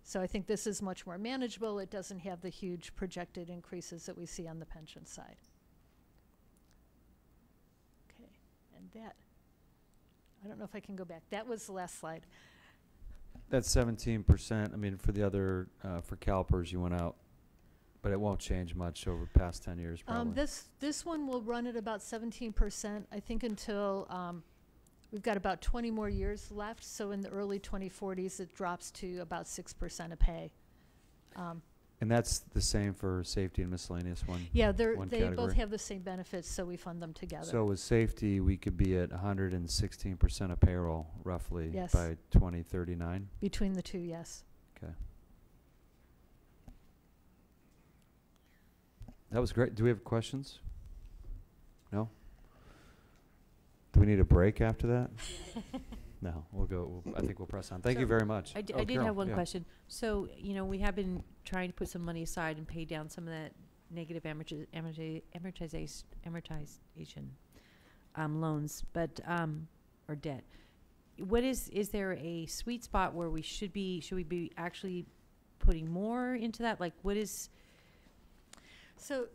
So I think this is much more manageable. It doesn't have the huge projected increases that we see on the pension side. Okay, and that, I don't know if I can go back. That was the last slide. That's 17%. I mean, for the other, for CalPERS, you went out, but it won't change much over the past 10 years, probably. This one will run at about 17%, I think, until we've got about 20 more years left. So in the early 2040s, it drops to about 6% of pay. And that's the same for safety and miscellaneous one? Yeah, one they category? both have the same benefits, so we fund them together. So with safety, we could be at 116% of payroll, roughly, Yes. by 2039? Between the two, yes. Okay. That was great. Do we have questions? No? Do we need a break after that? No, we'll go. I think we'll press on. Thank you very much. I Oh, did Carol, have one yeah. question. So, you know, we have been trying to put some money aside and pay down some of that negative amortization loans, but or debt. What is there a sweet spot where we should we be actually putting more into that? Like, what is? So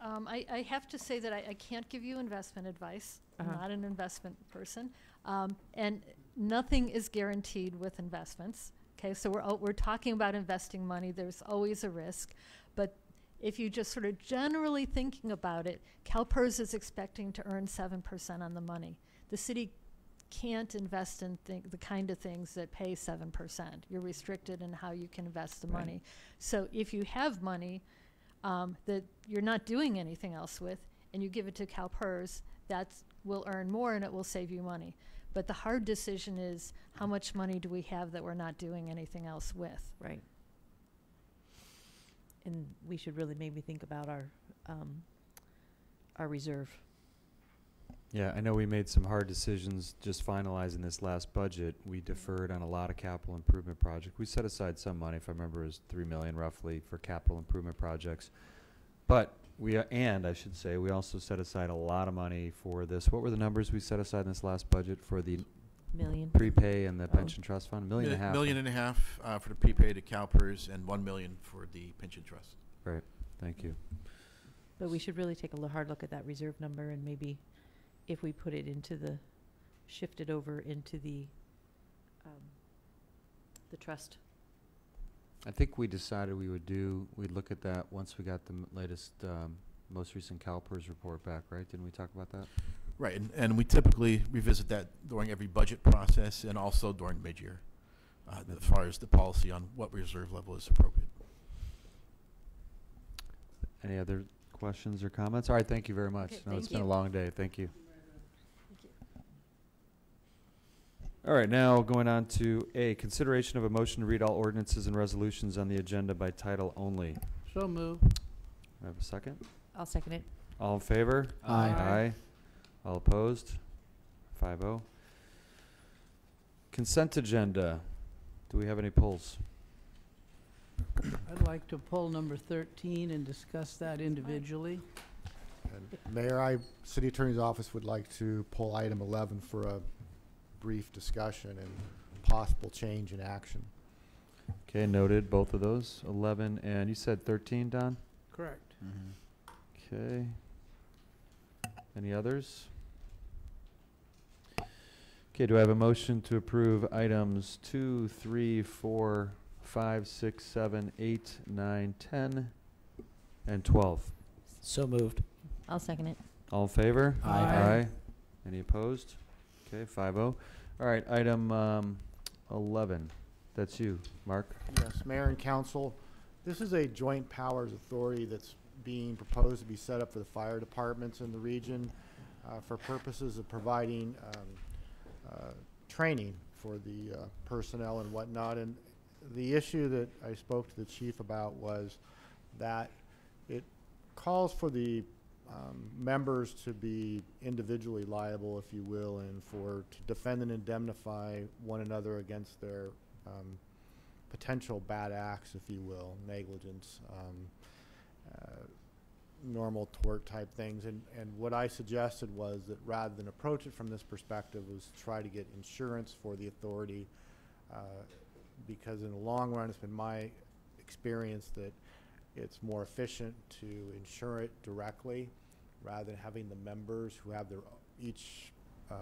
I have to say that I can't give you investment advice. I'm not an investment person. And nothing is guaranteed with investments. Okay, so we're talking about investing money. There's always a risk. But if you just sort of generally thinking about it, CalPERS is expecting to earn 7% on the money. The city can't invest in the kind of things that pay 7%. You're restricted in how you can invest the money. So if you have money that you're not doing anything else with, and you give it to CalPERS, that will earn more and it will save you money. But the hard decision is, how much money do we have that we're not doing anything else with? Right. And we should really maybe think about our reserve. Yeah, I know we made some hard decisions just finalizing this last budget. We deferred on a lot of capital improvement projects. We set aside some money, if I remember, it was $3 million roughly for capital improvement projects. But and I should say, we also set aside a lot of money for this. What were the numbers we set aside in this last budget for the million prepay and the pension trust fund? $1.5 million. $1.5 million for the prepay to CalPERS and $1 million for the pension trust. Right. Thank you. But we should really take a hard look at that reserve number, and maybe if we put it into shift it over into the trust. I think we decided we'd look at that once we got the latest, most recent CalPERS report back, right? Didn't we talk about that? Right, and we typically revisit that during every budget process and also during mid-year, as far as the policy on what reserve level is appropriate. Any other questions or comments? All right, thank you very much. Okay, No, it's thank been a you. long day. Thank you. All right, now going on to A, consideration of a motion to read all ordinances and resolutions on the agenda by title only. So move. I have a second? I'll second it. All in favor? Aye. Aye. All opposed? 5-0. Consent agenda. Do we have any polls? I'd like to pull number 13 and discuss that individually. And Mayor, City Attorney's Office would like to pull item 11 for a brief discussion and possible change in action. Okay, noted, both of those. 11 and you said 13, Don? Correct. Okay. Any others? Okay, do I have a motion to approve items 2, 3, 4, 5, 6, 7, 8, 9, 10, and 12? So moved. I'll second it. All in favor? Aye. Aye. Any opposed? Okay, 5-0. All right, item 11. That's you, Mark. Yes, Mayor and Council, this is a joint powers authority that's being proposed to be set up for the fire departments in the region for purposes of providing training for the personnel and whatnot. And the issue that I spoke to the chief about was that it calls for the members to be individually liable, if you will, and to defend and indemnify one another against their potential bad acts, if you will, negligence, normal tort type things. And what I suggested was that rather than approach it from this perspective, was try to get insurance for the authority, because in the long run, it's been my experience that it's more efficient to insure it directly rather than having the members who have their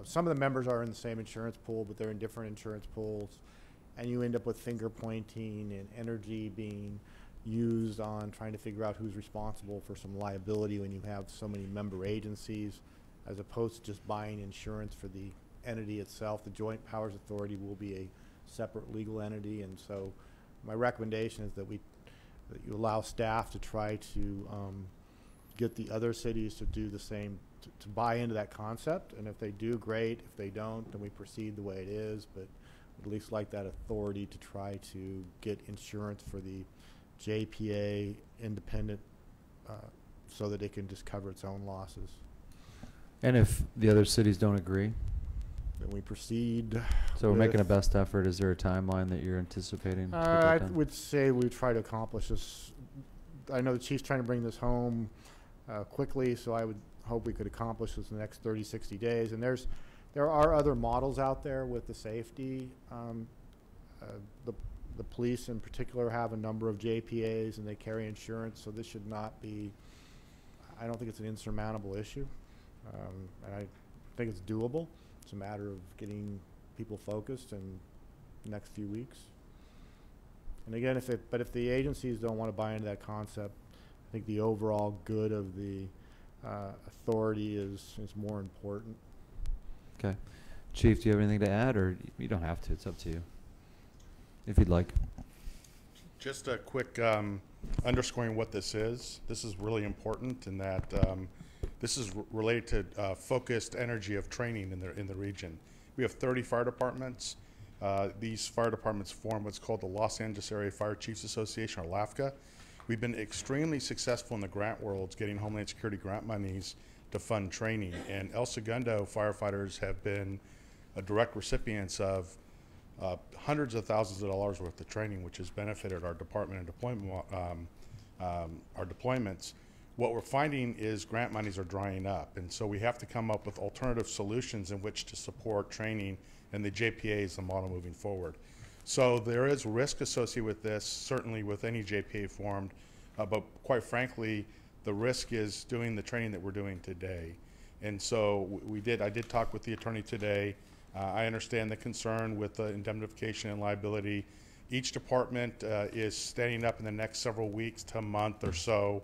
some of the members are in the same insurance pool, but they're in different insurance pools, and you end up with finger pointing and energy being used on trying to figure out who's responsible for some liability when you have so many member agencies, as opposed to just buying insurance for the entity itself. The Joint Powers Authority will be a separate legal entity, and so my recommendation is that you allow staff to try to get the other cities to do the same, to buy into that concept. And if they do, great. If they don't, then we proceed the way it is. But at least like that authority to try to get insurance for the JPA independent, so that it can just cover its own losses. And if the other cities don't agree? Then we proceed. So we're making a best effort. Is there a timeline that you're anticipating? I would say we try to accomplish this. I know the chief's trying to bring this home quickly, so I would hope we could accomplish this in the next 30, 60 days. And there are other models out there with the safety. The police in particular have a number of JPAs, and they carry insurance, so this should not be, I don't think it's an insurmountable issue. And I think it's doable. It's a matter of getting people focused in the next few weeks. And again, if the agencies don't want to buy into that concept, I think the overall good of the authority is more important. Okay. Chief, do you have anything to add, or you don't have to? It's up to you, if you'd like. Just a quick underscoring what this is. This is really important in that this is related to focused energy of training in the region. We have 30 fire departments. These fire departments form what's called the Los Angeles Area Fire Chiefs Association, or LAFCA. We've been extremely successful in the grant world, getting Homeland Security grant monies to fund training. And El Segundo firefighters have been direct recipients of hundreds of thousands of dollars worth of training, which has benefited our department and deployment, our deployments. What we're finding is grant monies are drying up, and so we have to come up with alternative solutions in which to support training, and the JPA is the model moving forward. So there is risk associated with this, certainly with any JPA formed, but quite frankly, the risk is doing the training that we're doing today. And so I did talk with the attorney today. I understand the concern with the indemnification and liability. Each department is standing up in the next several weeks to a month or so.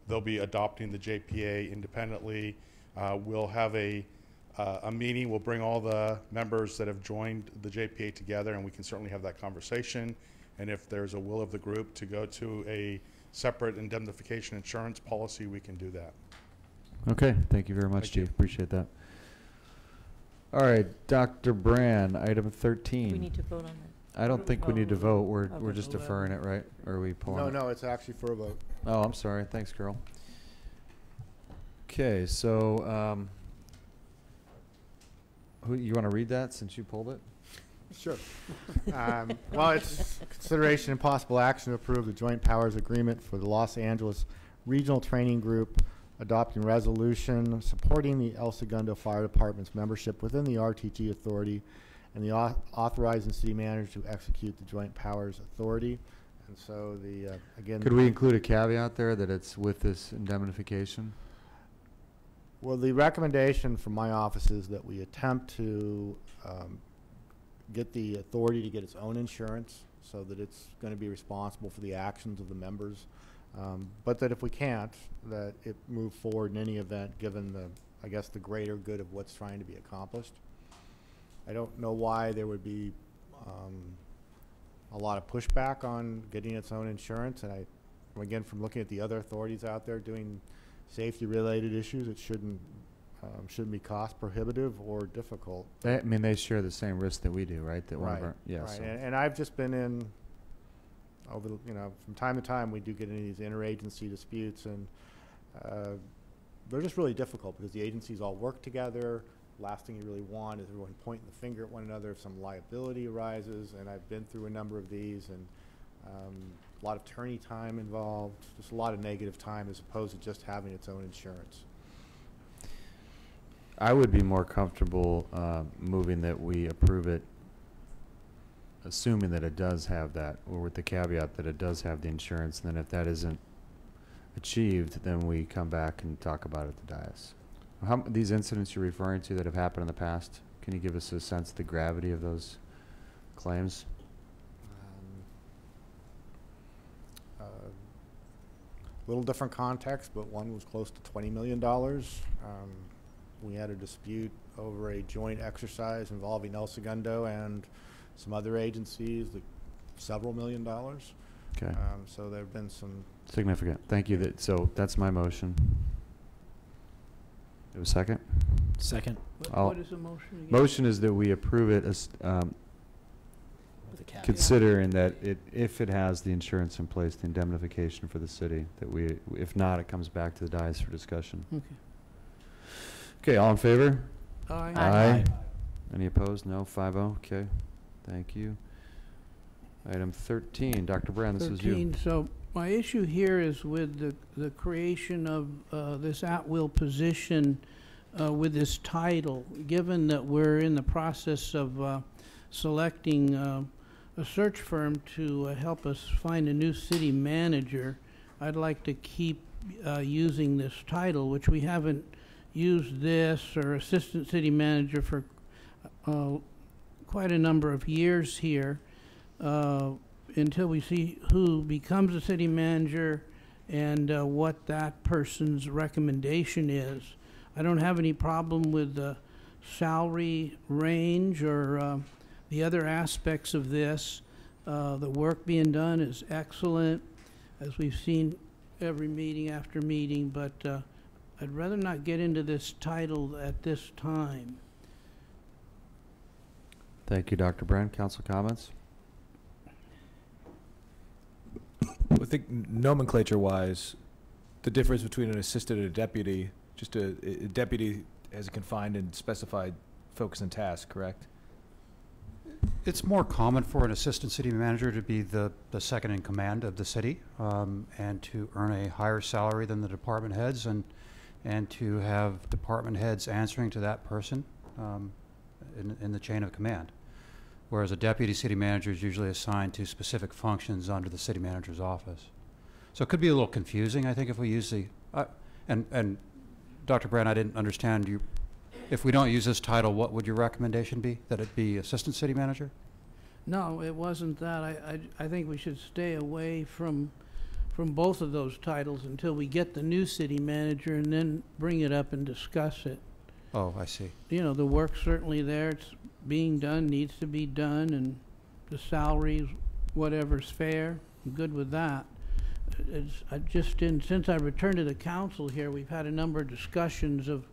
They'll be adopting the JPA independently. We'll have a meeting. We'll bring all the members that have joined the JPA together, and we can certainly have that conversation. And if there's a will of the group to go to a separate indemnification insurance policy, we can do that. Okay. Thank you very much, Chief. Appreciate that. All right, Dr. Brand, item 13. We need to vote on that. I don't think we need to vote. We're just deferring it, right? Or are we pulling it? No, it's actually for a vote. Oh, I'm sorry. Thanks, Carol. Okay, so who you want to read that since you pulled it? Sure. Well, it's consideration and possible action to approve the Joint Powers Agreement for the Los Angeles Regional Training Group, adopting resolution supporting the El Segundo Fire Department's membership within the RTG Authority, and the authorizing city manager to execute the Joint Powers Authority. And so again, could we include a caveat there that it's with this indemnification? Well, the recommendation from my office is that we attempt to get the authority to get its own insurance, so that it's going to be responsible for the actions of the members. But that if we can't, that it move forward in any event, given I guess the greater good of what's trying to be accomplished. I don't know why there would be a lot of pushback on getting its own insurance. And again, from looking at the other authorities out there doing safety-related issues, it shouldn't be cost prohibitive or difficult. I mean, they share the same risk that we do, right? That right. Yeah. Right. So. And I've just been in from time to time we do get into these interagency disputes, and they're just really difficult because the agencies all work together. Last thing you really want is everyone pointing the finger at one another if some liability arises, and I've been through a number of these, and a lot of attorney time involved, just a lot of negative time as opposed to just having its own insurance. I would be more comfortable moving that we approve it, assuming that it does have that, or with the caveat that it does have the insurance, and then if that isn't achieved, then we come back and talk about it at the dais. These incidents you're referring to that have happened in the past, can you give us a sense of the gravity of those claims? Little different context, but one was close to $20 million. We had a dispute over a joint exercise involving El Segundo and some other agencies, several $1 million. Okay. So there have been some significant. Thank you. So that's my motion. Do a second? Second. What is the motion again? Motion is that we approve it as considering that if it has the insurance in place, the indemnification for the city, that if not, it comes back to the dais for discussion. Okay. Okay, all in favor? Aye. Aye. Any opposed? No. 5-0. Okay. Thank you. Item 13, Dr. Brand, this is you. So my issue here is with the creation of this at-will position with this title. Given that we're in the process of selecting a search firm to help us find a new city manager, I'd like to keep using this title, which we haven't used this or assistant city manager for quite a number of years here until we see who becomes a city manager and what that person's recommendation is. I don't have any problem with the salary range or the other aspects of this. The work being done is excellent, as we've seen every meeting after meeting, but I'd rather not get into this title at this time. Thank you, Dr. Brand. Council comments? I think nomenclature-wise, the difference between an assistant and a deputy, just a deputy has a confined and specified focus and task, correct? It's more common for an assistant city manager to be the second in command of the city and to earn a higher salary than the department heads and to have department heads answering to that person in the chain of command. Whereas a deputy city manager is usually assigned to specific functions under the city manager's office. So it could be a little confusing, I think, if we use the, and Dr. Brand, I didn't understand you. If we don't use this title, what would your recommendation be? That it be assistant city manager? No, it wasn't that. I think we should stay away from both of those titles until we get the new city manager and then bring it up and discuss it. Oh, I see. You know, the work's certainly there. It's being done, needs to be done, and the salaries, whatever's fair, I'm good with that. Since I returned to the council here, we've had a number of discussions of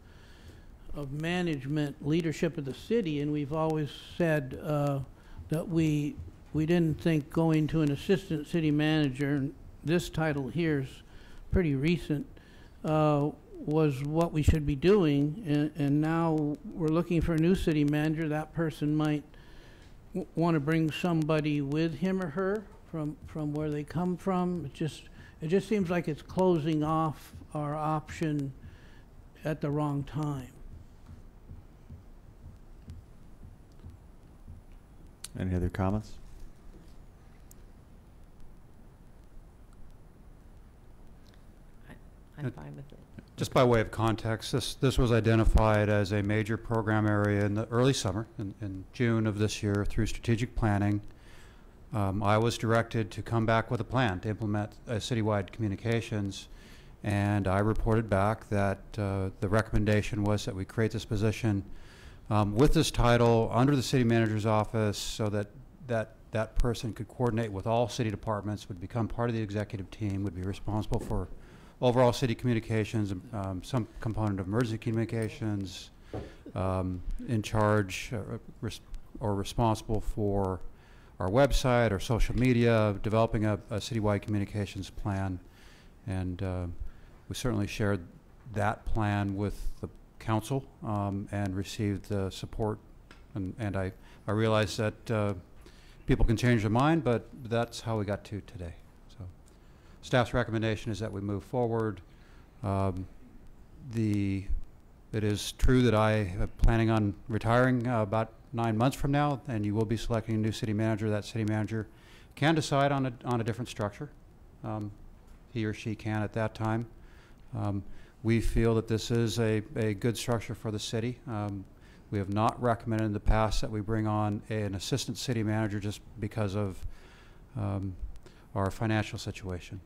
management, leadership of the city, and we've always said that we didn't think going to an assistant city manager, and this title here is pretty recent, was what we should be doing, and now we're looking for a new city manager. That person might want to bring somebody with him or her from where they come from. It just seems like it's closing off our option at the wrong time. Any other comments? I'm fine with it. Just by way of context, this was identified as a major program area in the early summer, in June of this year, through strategic planning. I was directed to come back with a plan to implement citywide communications, and I reported back that the recommendation was that we create this position with this title under the city manager's office so that person could coordinate with all city departments, would become part of the executive team, would be responsible for overall city communications, some component of emergency communications, in charge or responsible for our website, our social media, developing a citywide communications plan. And we certainly shared that plan with the council and received support. And I realize that people can change their mind, but that's how we got to today. So staff's recommendation is that we move forward. It is true that I am planning on retiring about 9 months from now, and you will be selecting a new city manager. That city manager can decide on a different structure. He or she can at that time. We feel that this is a good structure for the city. We have not recommended in the past that we bring on an assistant city manager just because of our financial situation.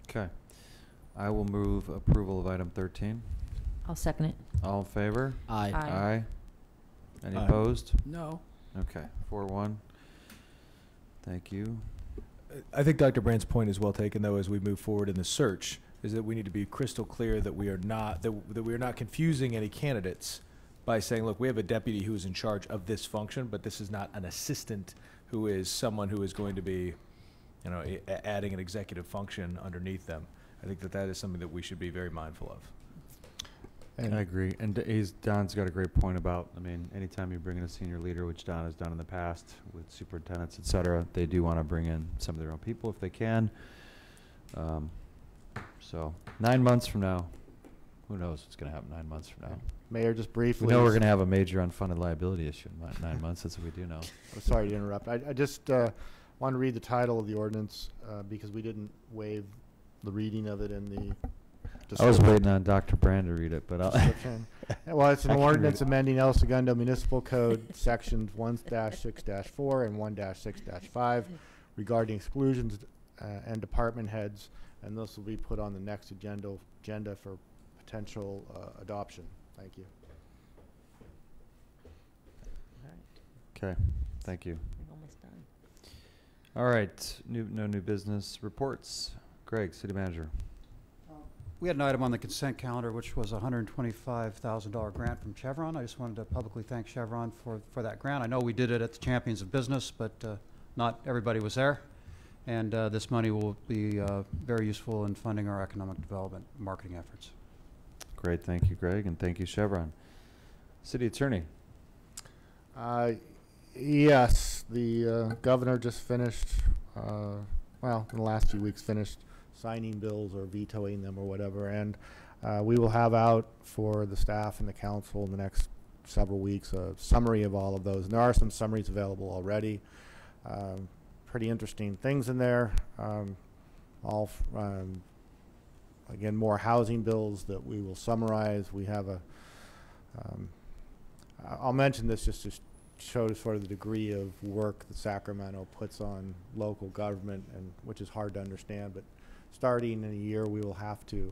Okay. I will move approval of item 13. I'll second it. All in favor? Aye. Aye. Aye. Any Aye. opposed? No. Okay. 4-1. Thank you. I think Dr. Brand's point is well taken, though, as we move forward in the search, is that we need to be crystal clear that we are not that we are not confusing any candidates by saying, look, we have a deputy who is in charge of this function, but this is not an assistant who is someone who is going to be, you know, adding an executive function underneath them. I think that is something that we should be very mindful of. And I agree. And Don's got a great point about, I mean, anytime you bring in a senior leader, which Don has done in the past with superintendents, et cetera, they do want to bring in some of their own people if they can. So 9 months from now, who knows what's going to happen 9 months from now? Mayor, just briefly. We know we're going to have a major unfunded liability issue in 9 months. That's what we do know. I'm sorry to interrupt. I just want to read the title of the ordinance because we didn't waive the reading of it in the I was waiting on Dr. Brand to read it, but I'll description. Well, it's an I can read ordinance it. amending El Segundo Municipal Code sections 1-6-4 and 1-6-5 regarding exclusions and department heads, and this will be put on the next agenda for potential adoption. Thank you. Okay, thank you. We're almost done. All right, no new business reports. Greg, city manager. We had an item on the consent calendar, which was a $125,000 grant from Chevron. I just wanted to publicly thank Chevron for that grant. I know we did it at the Champions of Business, but not everybody was there. And this money will be very useful in funding our economic development marketing efforts. Great, thank you, Greg, and thank you, Chevron. City attorney. Yes, the governor just finished, well, in the last few weeks finished signing bills or vetoing them or whatever, and we will have out for the staff and the council in the next several weeks a summary of all of those. And there are some summaries available already. Pretty interesting things in there. Again, more housing bills that we will summarize. We have a, I'll mention this just to show sort of the degree of work that Sacramento puts on local government, and which is hard to understand, but starting in a year we will have to,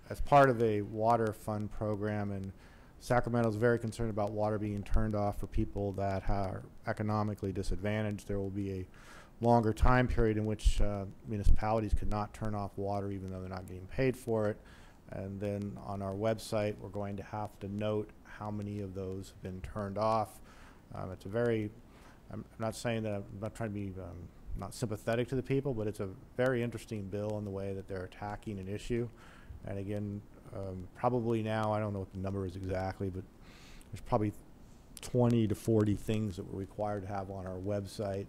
as part of a water fund program, and Sacramento is very concerned about water being turned off for people that are economically disadvantaged. There will be a longer time period in which municipalities could not turn off water even though they're not getting paid for it. And then on our website we're going to have to note how many of those have been turned off. It's a very, I'm not saying that, I'm not trying to be not sympathetic to the people, but it's a very interesting bill in the way that they're attacking an issue. And again, probably now, I don't know what the number is exactly, but there's probably 20 to 40 things that we're required to have on our website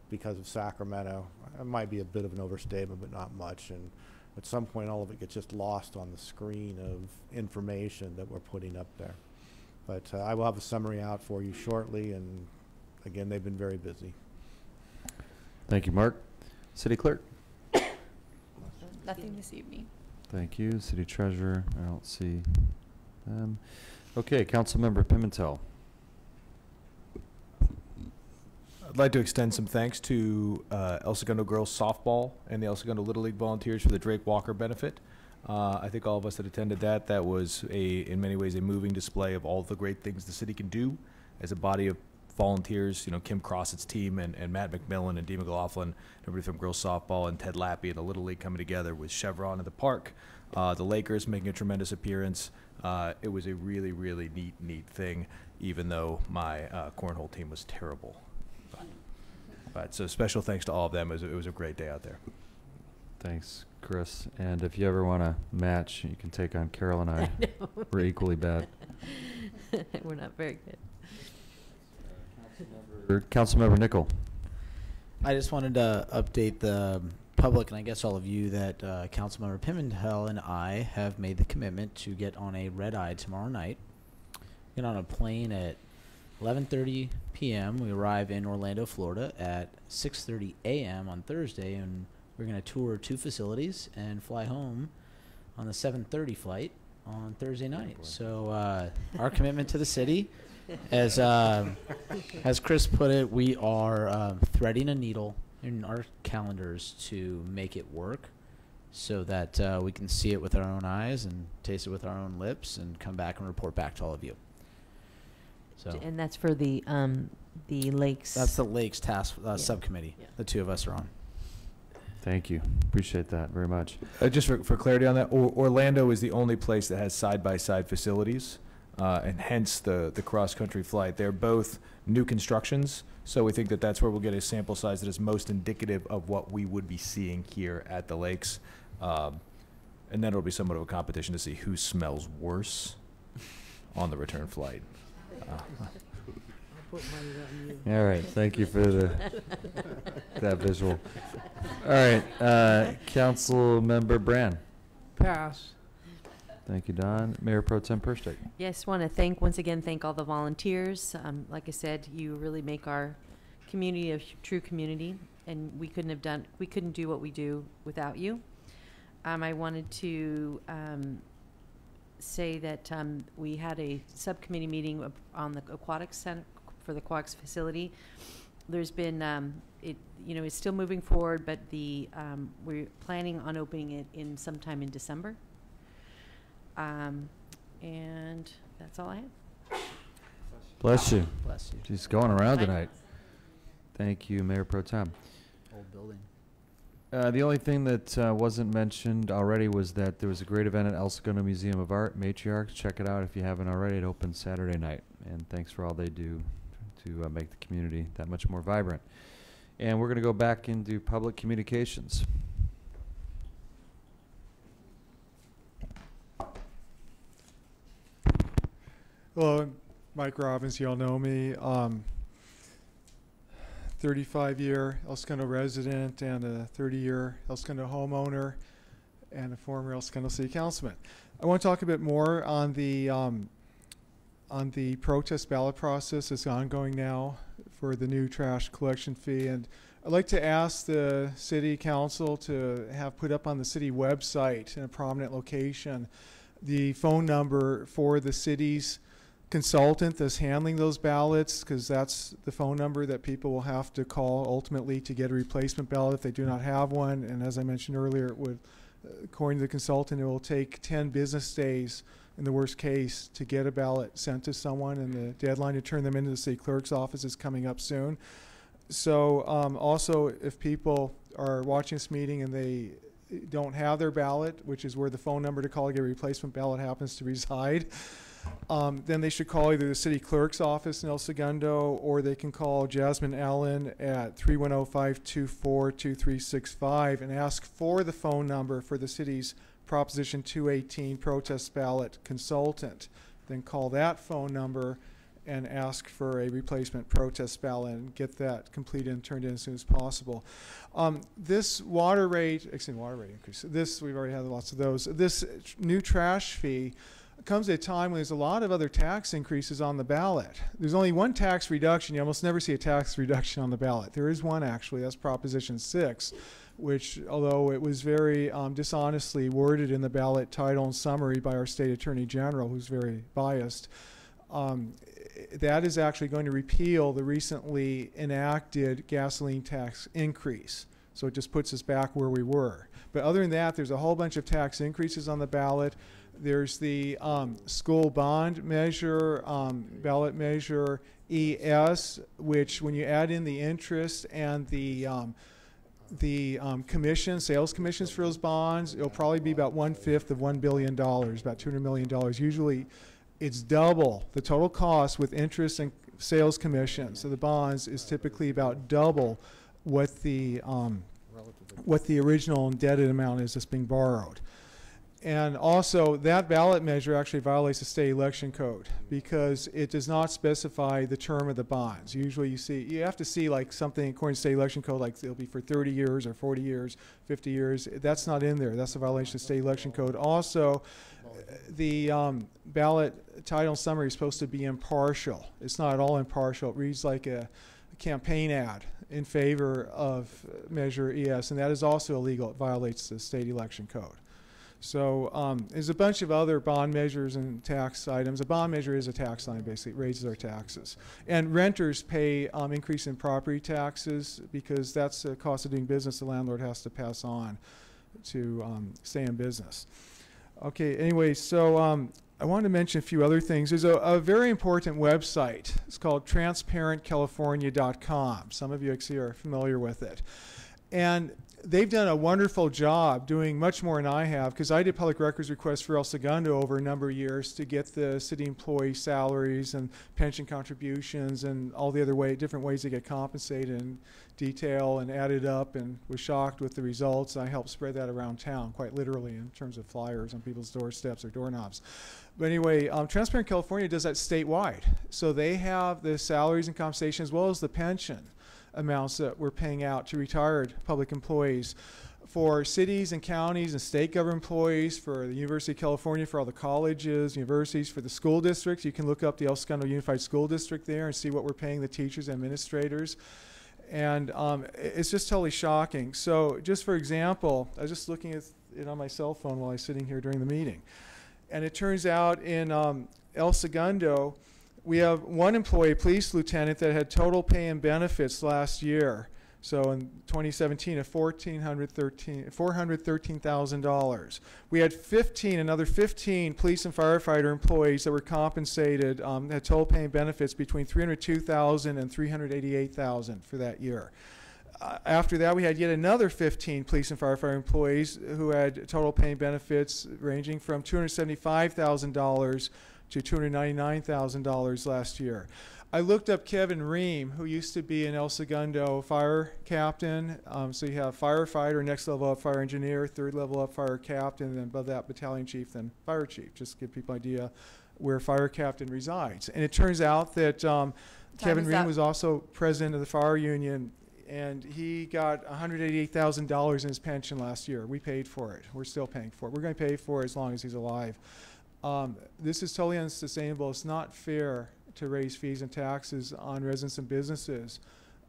because of Sacramento. It might be a bit of an overstatement, but not much. And at some point, all of it gets just lost on the screen of information that we're putting up there. But I will have a summary out for you shortly. And again, they've been very busy. Thank you, Mark. City clerk. Nothing this evening. Thank you. City treasurer. I don't see them. Okay, Councilmember Pimentel. I'd like to extend some thanks to El Segundo Girls Softball and the El Segundo Little League volunteers for the Drake Walker benefit. I think all of us that attended that was in many ways a moving display of all the great things the city can do as a body of volunteers. You know, Kim Crossett's team and Matt McMillan and Dee McLaughlin, everybody from Girls Softball, and Ted Lappy and the Little League coming together with Chevron at the park. The Lakers making a tremendous appearance. It was a really, really neat thing, even though my cornhole team was terrible. But so special thanks to all of them. It was a great day out there. Thanks, Chris. And if you ever want to match, you can take on Carol and I. We're equally bad. We're not very good. Councilmember Nickel. I just wanted to update the public and I guess all of you that Councilmember Pimentel and I have made the commitment to get on a red eye tomorrow night. Get on a plane at 11:30 p.m. We arrive in Orlando, Florida at 6:30 a.m. on Thursday, and we're going to tour 2 facilities and fly home on the 7:30 flight on Thursday night. So our commitment to the city, as Chris put it, we are threading a needle in our calendars to make it work so that we can see it with our own eyes and taste it with our own lips and come back and report back to all of you. So. And that's for the lakes. That's the lakes task subcommittee. Yeah. The 2 of us are on. Thank you. Appreciate that very much. Just for clarity on that, Orlando is the only place that has side-by-side facilities, and hence the cross-country flight. They're both new constructions, so we think that that's where we'll get a sample size that is most indicative of what we would be seeing here at the lakes. And then it'll be somewhat of a competition to see who smells worse on the return flight. All right, thank you for that visual. All right, Councilmember Brand. Pass. Thank you, Don. Mayor Pro Tem Perstick. Yes, want to once again thank all the volunteers. Like I said, you really make our community a true community, and we couldn't do what we do without you. I wanted to say that we had a subcommittee meeting on the aquatics center for the aquatics facility. There's been it's still moving forward, but we're planning on opening it sometime in December. And that's all I have. Bless you. Bless you. She's going around tonight. Thank you, Mayor Pro Tem. Old building. The only thing that wasn't mentioned already was that there was a great event at El Segundo Museum of Art, Matriarchs. Check it out if you haven't already. It opens Saturday night. And thanks for all they do to make the community that much more vibrant. And we're going to go back into public communications. Hello, Mike Robbins. You all know me. 35-year El Segundo resident and a 30-year El Segundo homeowner and a former El Segundo City Councilman. I want to talk a bit more on the protest ballot process that's ongoing now for the new trash collection fee. And I'd like to ask the City Council to have put up on the city website in a prominent location the phone number for the city's consultant that's handling those ballots, because that's the phone number that people will have to call ultimately to get a replacement ballot if they do not have one. And as I mentioned earlier, it would, according to the consultant, it will take 10 business days in the worst case to get a ballot sent to someone, and the deadline to turn them into the city clerk's office is coming up soon. So also, if people are watching this meeting and they don't have their ballot, which is where the phone number to call to get a replacement ballot happens to reside, then they should call either the city clerk's office in El Segundo, or they can call Jasmine Allen at 310-524-2365 and ask for the phone number for the city's Proposition 218 protest ballot consultant. Then call that phone number and ask for a replacement protest ballot and get that completed and turned in as soon as possible. This water rate increase, we've already had lots of those. This new trash fee comes at a time when there's a lot of other tax increases on the ballot. There's only one tax reduction. You almost never see a tax reduction on the ballot. There is one, actually. That's Proposition 6, which, although it was very dishonestly worded in the ballot title and summary by our state attorney general, who's very biased, that is actually going to repeal the recently enacted gasoline tax increase. So it just puts us back where we were. But other than that, there's a whole bunch of tax increases on the ballot. There's the school bond measure, ballot measure ES, which when you add in the interest and the commission, sales commissions for those bonds, it'll probably be about 1/5 of $1 billion, about $200 million. Usually it's double the total cost with interest and sales commissions. So the bonds is typically about double what the what the original indebted amount is that's being borrowed. And also, that ballot measure actually violates the state election code because it does not specify the term of the bonds. Usually you have to see like something according to state election code, like it'll be for 30 years or 40 years, 50 years. That's not in there. That's a violation of state election code. Also, the ballot title summary is supposed to be impartial. It's not at all impartial. It reads like a campaign ad in favor of Measure ES, and that is also illegal. It violates the state election code. So there's a bunch of other bond measures and tax items. A bond measure is a tax line, basically. It raises our taxes. And renters pay increase in property taxes because that's the cost of doing business the landlord has to pass on to stay in business. Okay, anyway, so I wanted to mention a few other things. There's a very important website. It's called transparentcalifornia.com. Some of you actually are familiar with it. And they've done a wonderful job doing much more than I have, because I did public records requests for El Segundo over a number of years to get the city employee salaries and pension contributions and all the other different ways they get compensated in detail, and added up, and was shocked with the results. I helped spread that around town, quite literally, in terms of flyers on people's doorsteps or doorknobs. But anyway, Transparent California does that statewide. So they have the salaries and compensation as well as the pension amounts that we're paying out to retired public employees for cities and counties and state government employees, for the University of California, for all the colleges, universities, for the school districts. You can look up the El Segundo Unified School District there and see what we're paying the teachers and administrators. And it's just totally shocking. So just for example, I was just looking at it on my cell phone while I was sitting here during the meeting. And it turns out in El Segundo, we have one employee, police lieutenant, that had total pay and benefits last year. So in 2017, of $413,000. We had another 15 police and firefighter employees that were compensated, had total pay and benefits between $302,000 and $388,000 for that year. After that, we had yet another 15 police and firefighter employees who had total pay and benefits ranging from $275,000 to $299,000 last year. I looked up Kevin Ream, who used to be an El Segundo fire captain. So you have firefighter, next level up fire engineer, third level up fire captain, and then above that battalion chief, then fire chief, just to give people an idea where fire captain resides. And it turns out that Kevin Ream was also president of the fire union, and he got $188,000 in his pension last year. We paid for it. We're still paying for it. We're going to pay for it as long as he's alive. This is totally unsustainable. It's not fair to raise fees and taxes on residents and businesses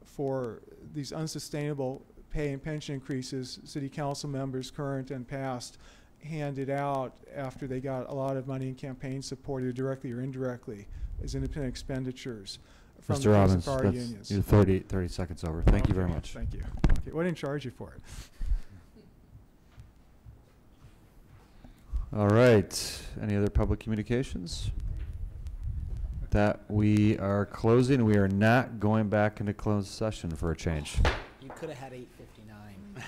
for these unsustainable pay and pension increases city council members, current and past, handed out after they got a lot of money in campaign support, either directly or indirectly, as independent expenditures from Mr. the Robbins, fire that's unions. you're 30 seconds over. Thank you very much. Thank you. Okay, well, I didn't charge you for it. All right. Any other public communications? That we are closing. We are not going back into closed session for a change. You could have had 8:59.